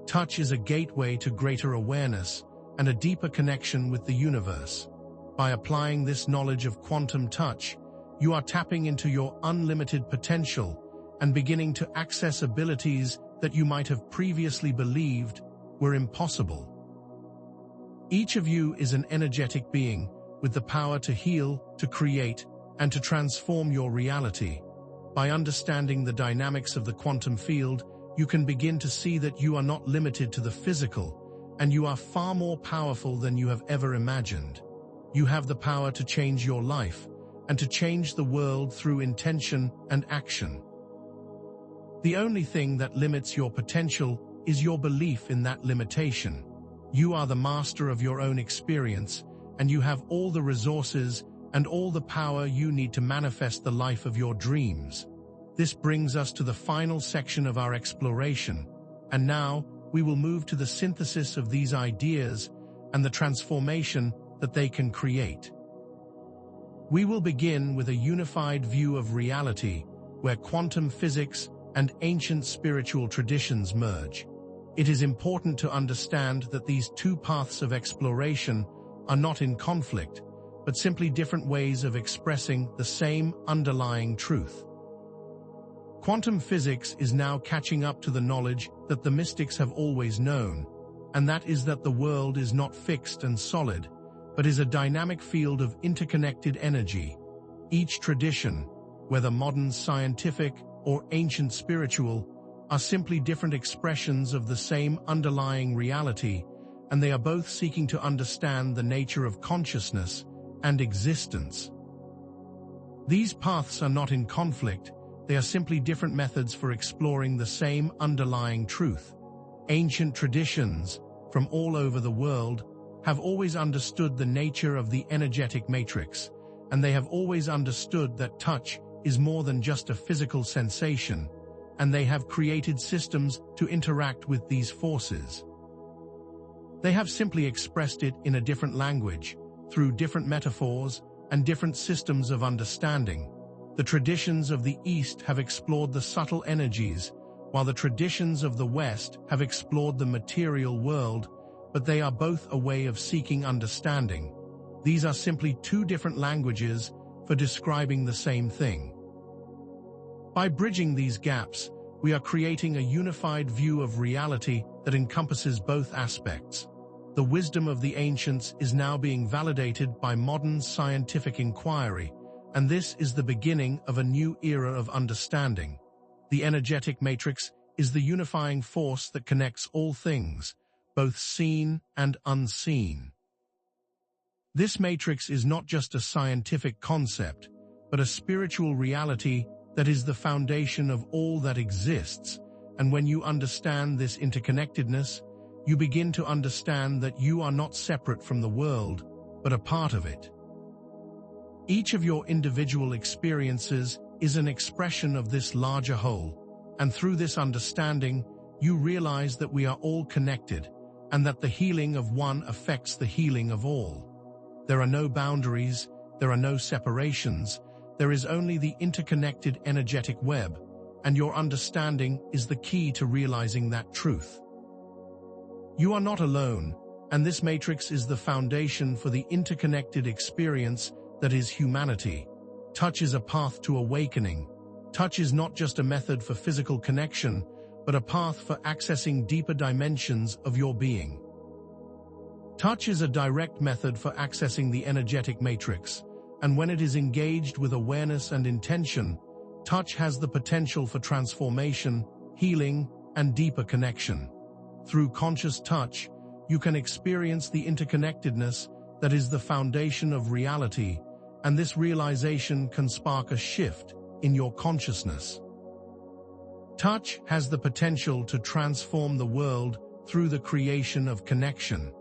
[SPEAKER 1] Touch is a gateway to greater awareness and a deeper connection with the universe. By applying this knowledge of quantum touch, you are tapping into your unlimited potential and beginning to access abilities that you might have previously believed were impossible. Each of you is an energetic being with the power to heal, to create, and to transform your reality. By understanding the dynamics of the quantum field, you can begin to see that you are not limited to the physical, and you are far more powerful than you have ever imagined. You have the power to change your life and to change the world through intention and action. The only thing that limits your potential is your belief in that limitation. You are the master of your own experience, and you have all the resources and all the power you need to manifest the life of your dreams. This brings us to the final section of our exploration, and now we will move to the synthesis of these ideas and the transformation that they can create. We will begin with a unified view of reality where quantum physics and ancient spiritual traditions merge. It is important to understand that these two paths of exploration are not in conflict, but simply different ways of expressing the same underlying truth. Quantum physics is now catching up to the knowledge that the mystics have always known, and that is that the world is not fixed and solid, but is a dynamic field of interconnected energy. Each tradition, whether modern scientific or ancient spiritual, are simply different expressions of the same underlying reality, and they are both seeking to understand the nature of consciousness and existence. These paths are not in conflict, they are simply different methods for exploring the same underlying truth. Ancient traditions, from all over the world, have always understood the nature of the energetic matrix, and they have always understood that touch is more than just a physical sensation, and they have created systems to interact with these forces. They have simply expressed it in a different language, through different metaphors and different systems of understanding. The traditions of the East have explored the subtle energies, while the traditions of the West have explored the material world, but they are both a way of seeking understanding. These are simply two different languages for describing the same thing. By bridging these gaps, we are creating a unified view of reality that encompasses both aspects. The wisdom of the ancients is now being validated by modern scientific inquiry, and this is the beginning of a new era of understanding. The energetic matrix is the unifying force that connects all things, both seen and unseen. This matrix is not just a scientific concept, but a spiritual reality that is the foundation of all that exists, and when you understand this interconnectedness, you begin to understand that you are not separate from the world, but a part of it. Each of your individual experiences is an expression of this larger whole, and through this understanding, you realize that we are all connected, and that the healing of one affects the healing of all. There are no boundaries, there are no separations, there is only the interconnected energetic web, and your understanding is the key to realizing that truth. You are not alone, and this matrix is the foundation for the interconnected experience that is humanity. Touch is a path to awakening. Touch is not just a method for physical connection, but a path for accessing deeper dimensions of your being. Touch is a direct method for accessing the energetic matrix, and when it is engaged with awareness and intention, touch has the potential for transformation, healing, and deeper connection. Through conscious touch, you can experience the interconnectedness that is the foundation of reality, and this realization can spark a shift in your consciousness. Touch has the potential to transform the world through the creation of connection.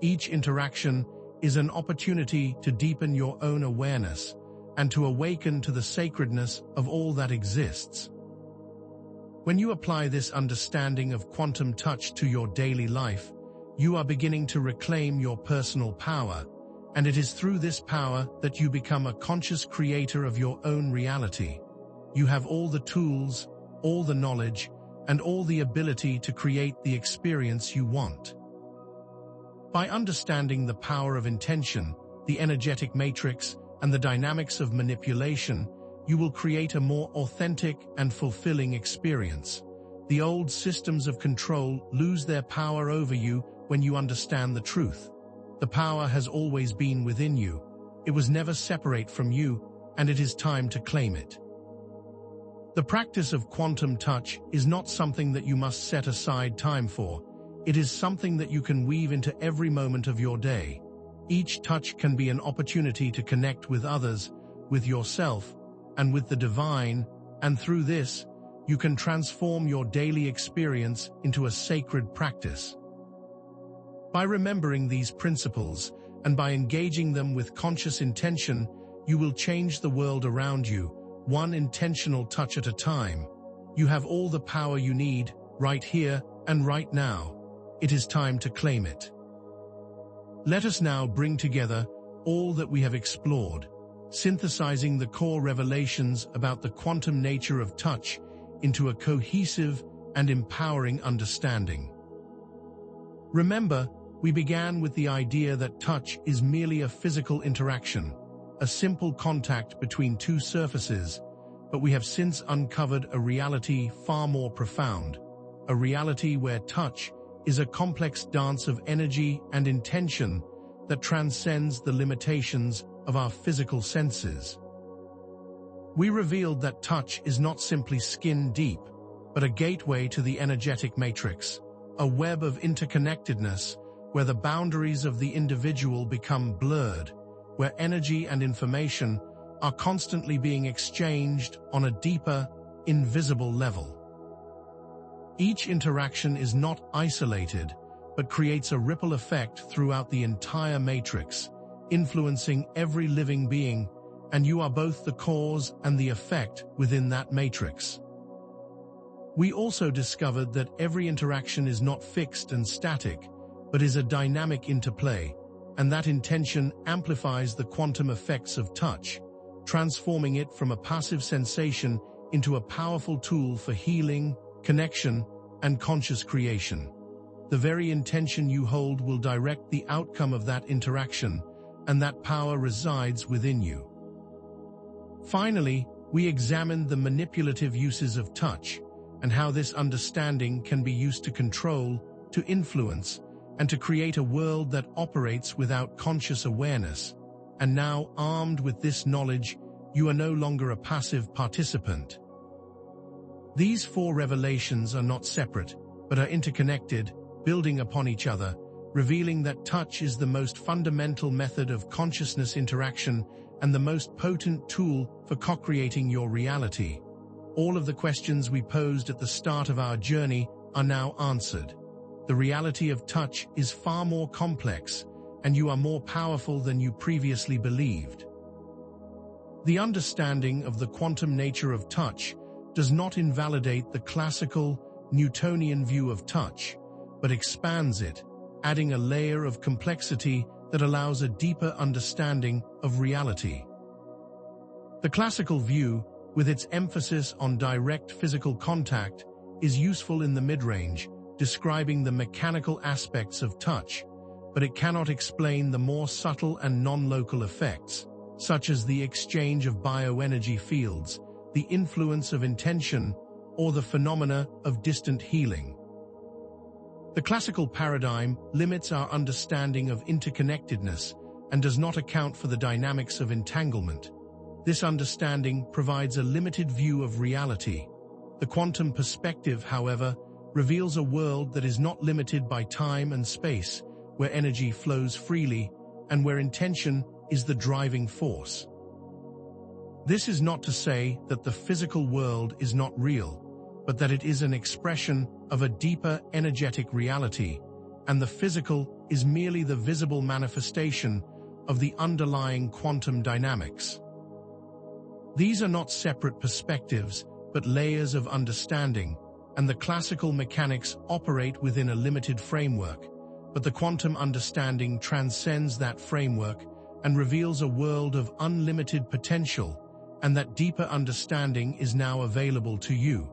[SPEAKER 1] Each interaction is an opportunity to deepen your own awareness and to awaken to the sacredness of all that exists. When you apply this understanding of quantum touch to your daily life, you are beginning to reclaim your personal power, and it is through this power that you become a conscious creator of your own reality. You have all the tools, all the knowledge, and all the ability to create the experience you want. By understanding the power of intention, the energetic matrix, and the dynamics of manipulation, you will create a more authentic and fulfilling experience. The old systems of control lose their power over you when you understand the truth. The power has always been within you. It was never separate from you, and it is time to claim it. The practice of quantum touch is not something that you must set aside time for. It is something that you can weave into every moment of your day. Each touch can be an opportunity to connect with others, with yourself, and with the divine, and through this, you can transform your daily experience into a sacred practice. By remembering these principles, and by engaging them with conscious intention, you will change the world around you, one intentional touch at a time. You have all the power you need, right here and right now. It is time to claim it. Let us now bring together all that we have explored, synthesizing the core revelations about the quantum nature of touch into a cohesive and empowering understanding. Remember, we began with the idea that touch is merely a physical interaction, a simple contact between two surfaces, but we have since uncovered a reality far more profound, a reality where touch is a complex dance of energy and intention that transcends the limitations of our physical senses. We revealed that touch is not simply skin deep, but a gateway to the energetic matrix, a web of interconnectedness where the boundaries of the individual become blurred, where energy and information are constantly being exchanged on a deeper, invisible level. Each interaction is not isolated, but creates a ripple effect throughout the entire matrix, influencing every living being, and you are both the cause and the effect within that matrix. We also discovered that every interaction is not fixed and static, but is a dynamic interplay, and that intention amplifies the quantum effects of touch, transforming it from a passive sensation into a powerful tool for healing, connection, and conscious creation. The very intention you hold will direct the outcome of that interaction, and that power resides within you. Finally, we examined the manipulative uses of touch, and how this understanding can be used to control, to influence, and to create a world that operates without conscious awareness. And now, armed with this knowledge, you are no longer a passive participant. These four revelations are not separate, but are interconnected, building upon each other, revealing that touch is the most fundamental method of consciousness interaction and the most potent tool for co-creating your reality. All of the questions we posed at the start of our journey are now answered. The reality of touch is far more complex, and you are more powerful than you previously believed. The understanding of the quantum nature of touch does not invalidate the classical, Newtonian view of touch, but expands it, adding a layer of complexity that allows a deeper understanding of reality. The classical view, with its emphasis on direct physical contact, is useful in the mid-range, describing the mechanical aspects of touch, but it cannot explain the more subtle and non-local effects, such as the exchange of bioenergy fields, the influence of intention, or the phenomena of distant healing. The classical paradigm limits our understanding of interconnectedness and does not account for the dynamics of entanglement. This understanding provides a limited view of reality. The quantum perspective, however, reveals a world that is not limited by time and space, where energy flows freely and where intention is the driving force. This is not to say that the physical world is not real, but that it is an expression of a deeper energetic reality, and the physical is merely the visible manifestation of the underlying quantum dynamics. These are not separate perspectives, but layers of understanding, and the classical mechanics operate within a limited framework, but the quantum understanding transcends that framework and reveals a world of unlimited potential, and that deeper understanding is now available to you.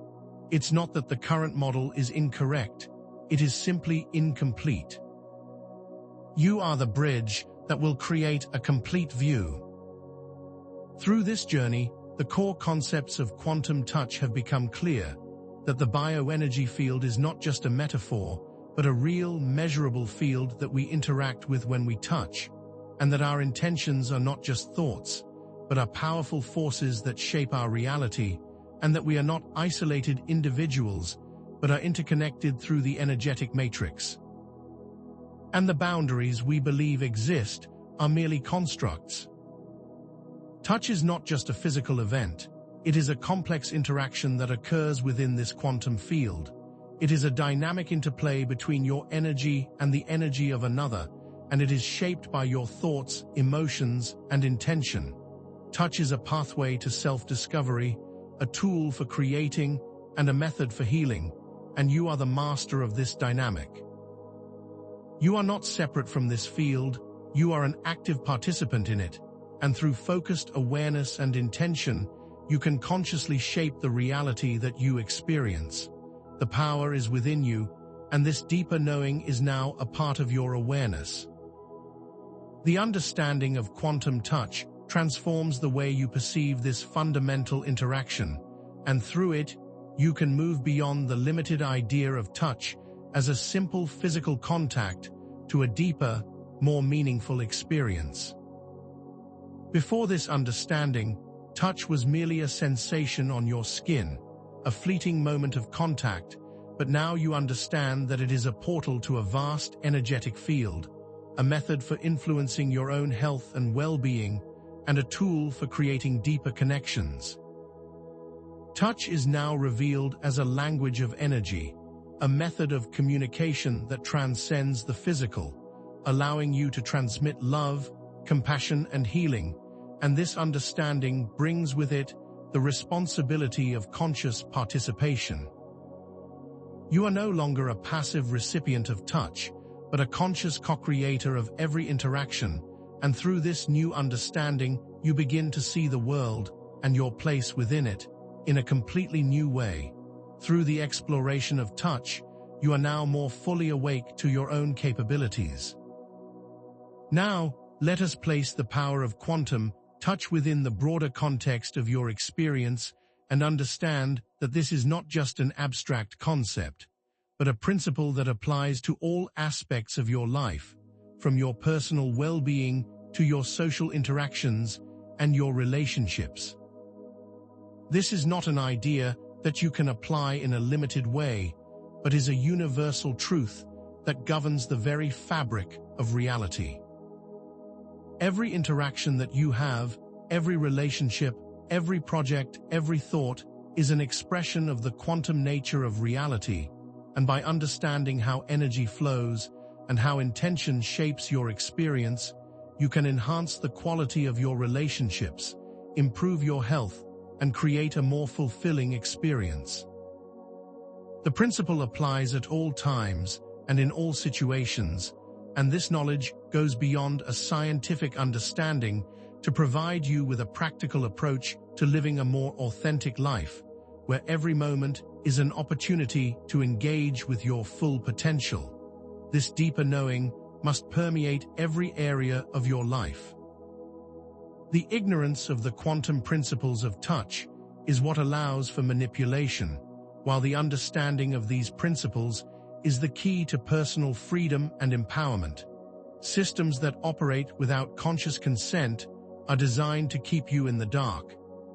[SPEAKER 1] It's not that the current model is incorrect, it is simply incomplete. You are the bridge that will create a complete view. Through this journey, the core concepts of quantum touch have become clear, that the bioenergy field is not just a metaphor, but a real, measurable field that we interact with when we touch, and that our intentions are not just thoughts, but are powerful forces that shape our reality, and that we are not isolated individuals, but are interconnected through the energetic matrix. And the boundaries we believe exist are merely constructs. Touch is not just a physical event, it is a complex interaction that occurs within this quantum field. It is a dynamic interplay between your energy and the energy of another, and it is shaped by your thoughts, emotions, and intention. Touch is a pathway to self-discovery, a tool for creating, and a method for healing, and you are the master of this dynamic. You are not separate from this field, you are an active participant in it, and through focused awareness and intention, you can consciously shape the reality that you experience. The power is within you, and this deeper knowing is now a part of your awareness. The understanding of quantum touch transforms the way you perceive this fundamental interaction, and through it, you can move beyond the limited idea of touch as a simple physical contact to a deeper, more meaningful experience. Before this understanding, touch was merely a sensation on your skin, a fleeting moment of contact, but now you understand that it is a portal to a vast energetic field, a method for influencing your own health and well-being, and a tool for creating deeper connections. Touch is now revealed as a language of energy, a method of communication that transcends the physical, allowing you to transmit love, compassion, and healing, and this understanding brings with it the responsibility of conscious participation. You are no longer a passive recipient of touch, but a conscious co-creator of every interaction, and through this new understanding, you begin to see the world and your place within it in a completely new way. Through the exploration of touch, you are now more fully awake to your own capabilities. Now, let us place the power of quantum touch within the broader context of your experience and understand that this is not just an abstract concept, but a principle that applies to all aspects of your life, from your personal well-being to your social interactions and your relationships. This is not an idea that you can apply in a limited way, but is a universal truth that governs the very fabric of reality. Every interaction that you have, every relationship, every project, every thought is an expression of the quantum nature of reality, and by understanding how energy flows and how intention shapes your experience, you can enhance the quality of your relationships, improve your health, and create a more fulfilling experience. The principle applies at all times and in all situations, and this knowledge goes beyond a scientific understanding to provide you with a practical approach to living a more authentic life, where every moment is an opportunity to engage with your full potential. This deeper knowing must permeate every area of your life. The ignorance of the quantum principles of touch is what allows for manipulation, while the understanding of these principles is the key to personal freedom and empowerment. Systems that operate without conscious consent are designed to keep you in the dark,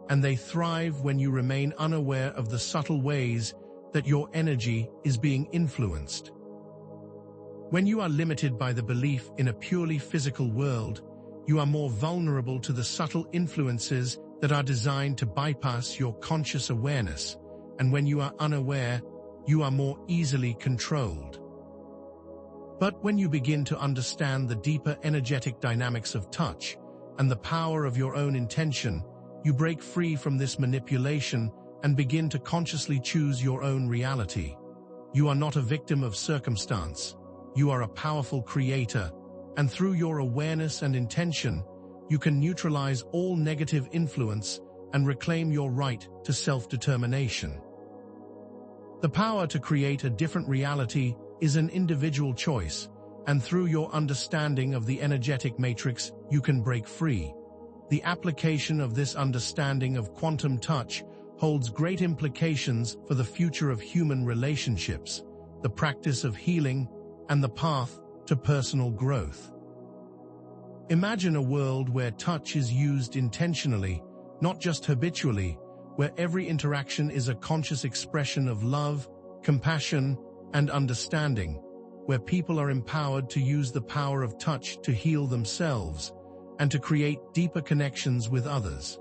[SPEAKER 1] and they thrive when you remain unaware of the subtle ways that your energy is being influenced. When you are limited by the belief in a purely physical world, you are more vulnerable to the subtle influences that are designed to bypass your conscious awareness, and when you are unaware, you are more easily controlled. But when you begin to understand the deeper energetic dynamics of touch and the power of your own intention, you break free from this manipulation and begin to consciously choose your own reality. You are not a victim of circumstance. You are a powerful creator, and through your awareness and intention, you can neutralize all negative influence and reclaim your right to self-determination. The power to create a different reality is an individual choice, and through your understanding of the energetic matrix, you can break free. The application of this understanding of quantum touch holds great implications for the future of human relationships, the practice of healing, and the path to personal growth. Imagine a world where touch is used intentionally, not just habitually, where every interaction is a conscious expression of love, compassion, and understanding, where people are empowered to use the power of touch to heal themselves and to create deeper connections with others.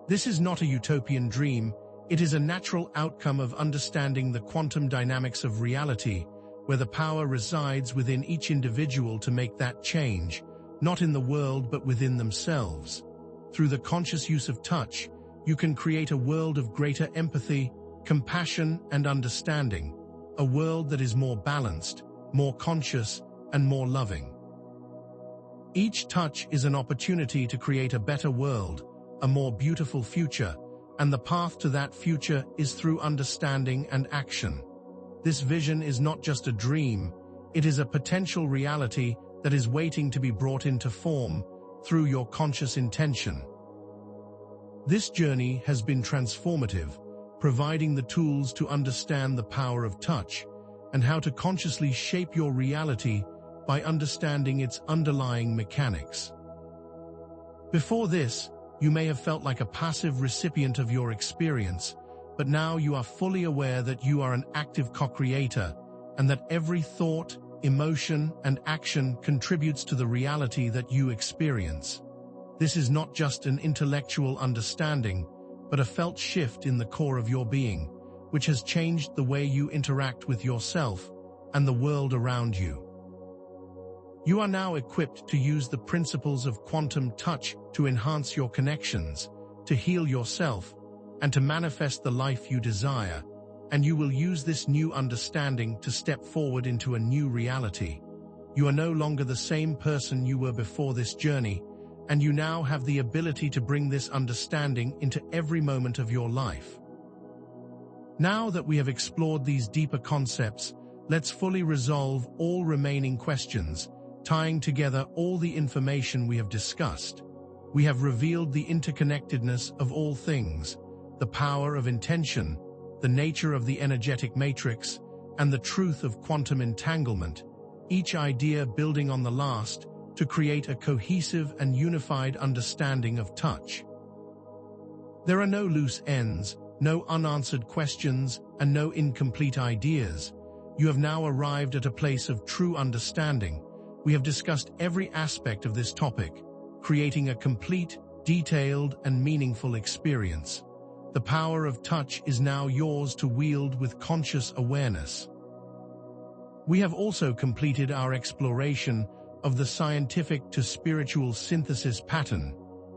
[SPEAKER 1] This is not a utopian dream, it is a natural outcome of understanding the quantum dynamics of reality, where the power resides within each individual to make that change, not in the world but within themselves. Through the conscious use of touch, you can create a world of greater empathy, compassion, and understanding, a world that is more balanced, more conscious, and more loving. Each touch is an opportunity to create a better world, a more beautiful future, and the path to that future is through understanding and action. This vision is not just a dream, it is a potential reality that is waiting to be brought into form through your conscious intention. This journey has been transformative, providing the tools to understand the power of touch and how to consciously shape your reality by understanding its underlying mechanics. Before this, you may have felt like a passive recipient of your experience, but now you are fully aware that you are an active co-creator and that every thought, emotion, and action contributes to the reality that you experience. This is not just an intellectual understanding, but a felt shift in the core of your being, which has changed the way you interact with yourself and the world around you. You are now equipped to use the principles of quantum touch to enhance your connections, to heal yourself, and to manifest the life you desire, and you will use this new understanding to step forward into a new reality. You are no longer the same person you were before this journey, and you now have the ability to bring this understanding into every moment of your life. Now that we have explored these deeper concepts, let's fully resolve all remaining questions, tying together all the information we have discussed. We have revealed the interconnectedness of all things, the power of intention, the nature of the energetic matrix, and the truth of quantum entanglement, each idea building on the last to create a cohesive and unified understanding of touch. There are no loose ends, no unanswered questions, and no incomplete ideas. You have now arrived at a place of true understanding. We have discussed every aspect of this topic, creating a complete, detailed, and meaningful experience. The power of touch is now yours to wield with conscious awareness. We have also completed our exploration of the scientific to spiritual synthesis pattern,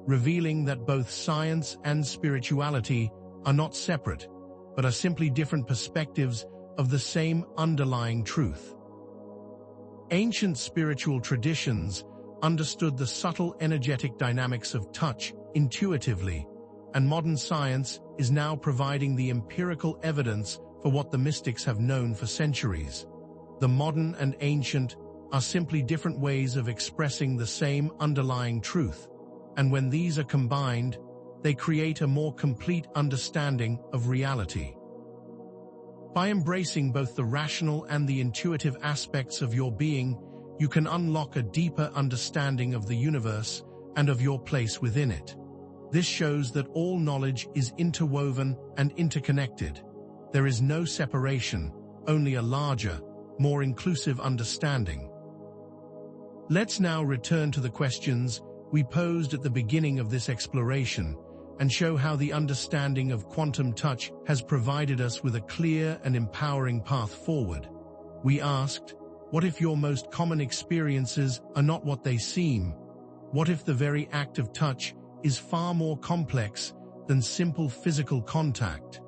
[SPEAKER 1] revealing that both science and spirituality are not separate, but are simply different perspectives of the same underlying truth. Ancient spiritual traditions understood the subtle energetic dynamics of touch intuitively, and modern science is now providing the empirical evidence for what the mystics have known for centuries. The modern and ancient are simply different ways of expressing the same underlying truth, and when these are combined, they create a more complete understanding of reality. By embracing both the rational and the intuitive aspects of your being, you can unlock a deeper understanding of the universe and of your place within it. This shows that all knowledge is interwoven and interconnected. There is no separation, only a larger, more inclusive understanding. Let's now return to the questions we posed at the beginning of this exploration and show how the understanding of quantum touch has provided us with a clear and empowering path forward. We asked, what if your most common experiences are not what they seem? What if the very act of touch is far more complex than simple physical contact?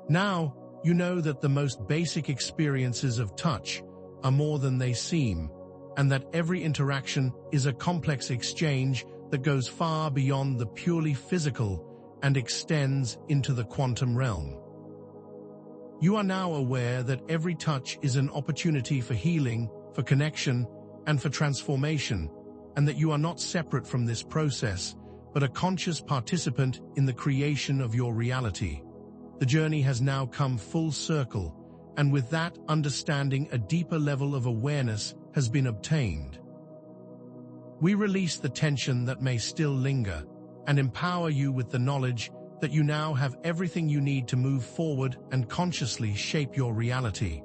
[SPEAKER 1] Now, you know that the most basic experiences of touch are more than they seem, and that every interaction is a complex exchange that goes far beyond the purely physical and extends into the quantum realm. You are now aware that every touch is an opportunity for healing, for connection, and for transformation, and that you are not separate from this process, but a conscious participant in the creation of your reality. The journey has now come full circle, and with that understanding, a deeper level of awareness has been obtained. We release the tension that may still linger and empower you with the knowledge that you now have everything you need to move forward and consciously shape your reality.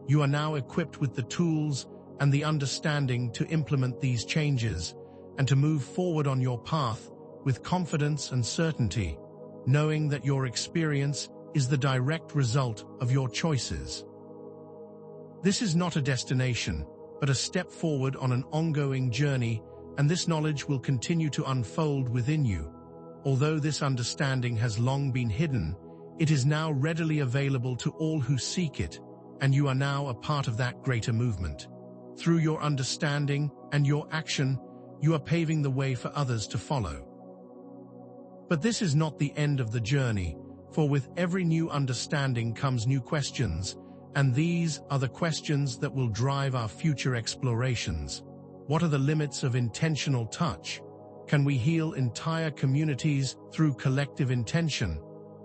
[SPEAKER 1] You are now equipped with the tools and the understanding to implement these changes and to move forward on your path with confidence and certainty, knowing that your experience is the direct result of your choices. This is not a destination, but a step forward on an ongoing journey, and this knowledge will continue to unfold within you. Although this understanding has long been hidden, it is now readily available to all who seek it, and you are now a part of that greater movement. Through your understanding and your action, you are paving the way for others to follow. But this is not the end of the journey, for with every new understanding comes new questions, and these are the questions that will drive our future explorations. What are the limits of intentional touch? Can we heal entire communities through collective intention?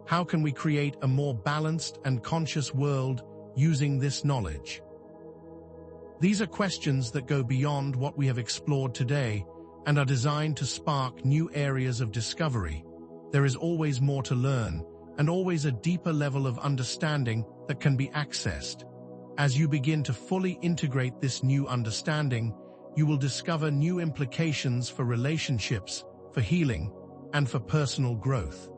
[SPEAKER 1] How can we create a more balanced and conscious world using this knowledge? These are questions that go beyond what we have explored today and are designed to spark new areas of discovery. There is always more to learn, and always a deeper level of understanding that can be accessed. As you begin to fully integrate this new understanding, you will discover new implications for relationships, for healing, and for personal growth.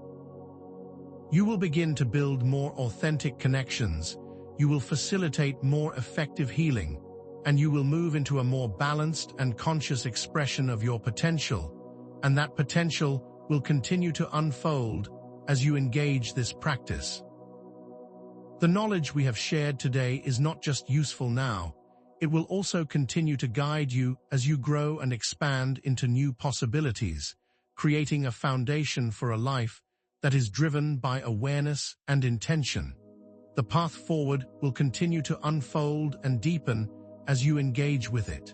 [SPEAKER 1] You will begin to build more authentic connections, you will facilitate more effective healing, and you will move into a more balanced and conscious expression of your potential, and that potential will continue to unfold as you engage this practice. The knowledge we have shared today is not just useful now, it will also continue to guide you as you grow and expand into new possibilities, creating a foundation for a life that is driven by awareness and intention. The path forward will continue to unfold and deepen as you engage with it.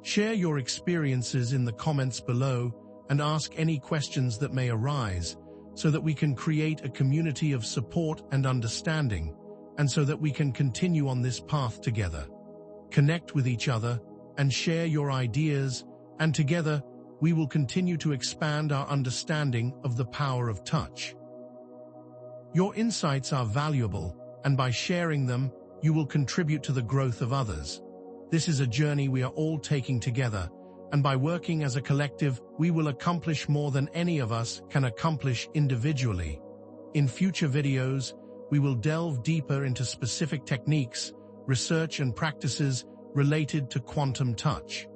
[SPEAKER 1] Share your experiences in the comments below and ask any questions that may arise, so that we can create a community of support and understanding, and so that we can continue on this path together. Connect with each other and share your ideas, and together we will continue to expand our understanding of the power of touch. Your insights are valuable, and by sharing them, you will contribute to the growth of others. This is a journey we are all taking together, and by working as a collective, we will accomplish more than any of us can accomplish individually. In future videos, we will delve deeper into specific techniques, research and practices related to quantum touch.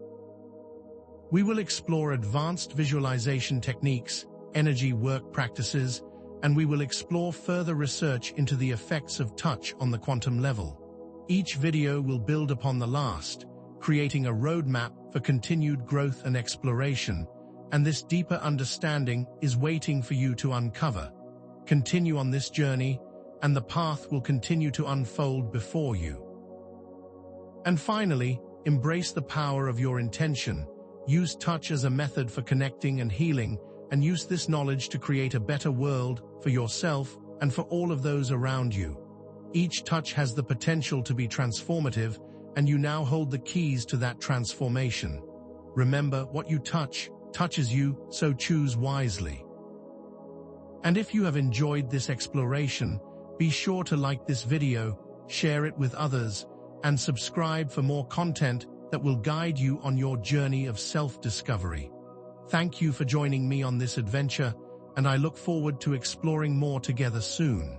[SPEAKER 1] We will explore advanced visualization techniques, energy work practices, and we will explore further research into the effects of touch on the quantum level. Each video will build upon the last, creating a roadmap for continued growth and exploration, and this deeper understanding is waiting for you to uncover. Continue on this journey, and the path will continue to unfold before you. And finally, embrace the power of your intention. Use touch as a method for connecting and healing, and use this knowledge to create a better world for yourself and for all of those around you. Each touch has the potential to be transformative, and you now hold the keys to that transformation. Remember, what you touch touches you, so choose wisely. And if you have enjoyed this exploration, be sure to like this video, share it with others, and subscribe for more content that will guide you on your journey of self-discovery. Thank you for joining me on this adventure, and I look forward to exploring more together soon.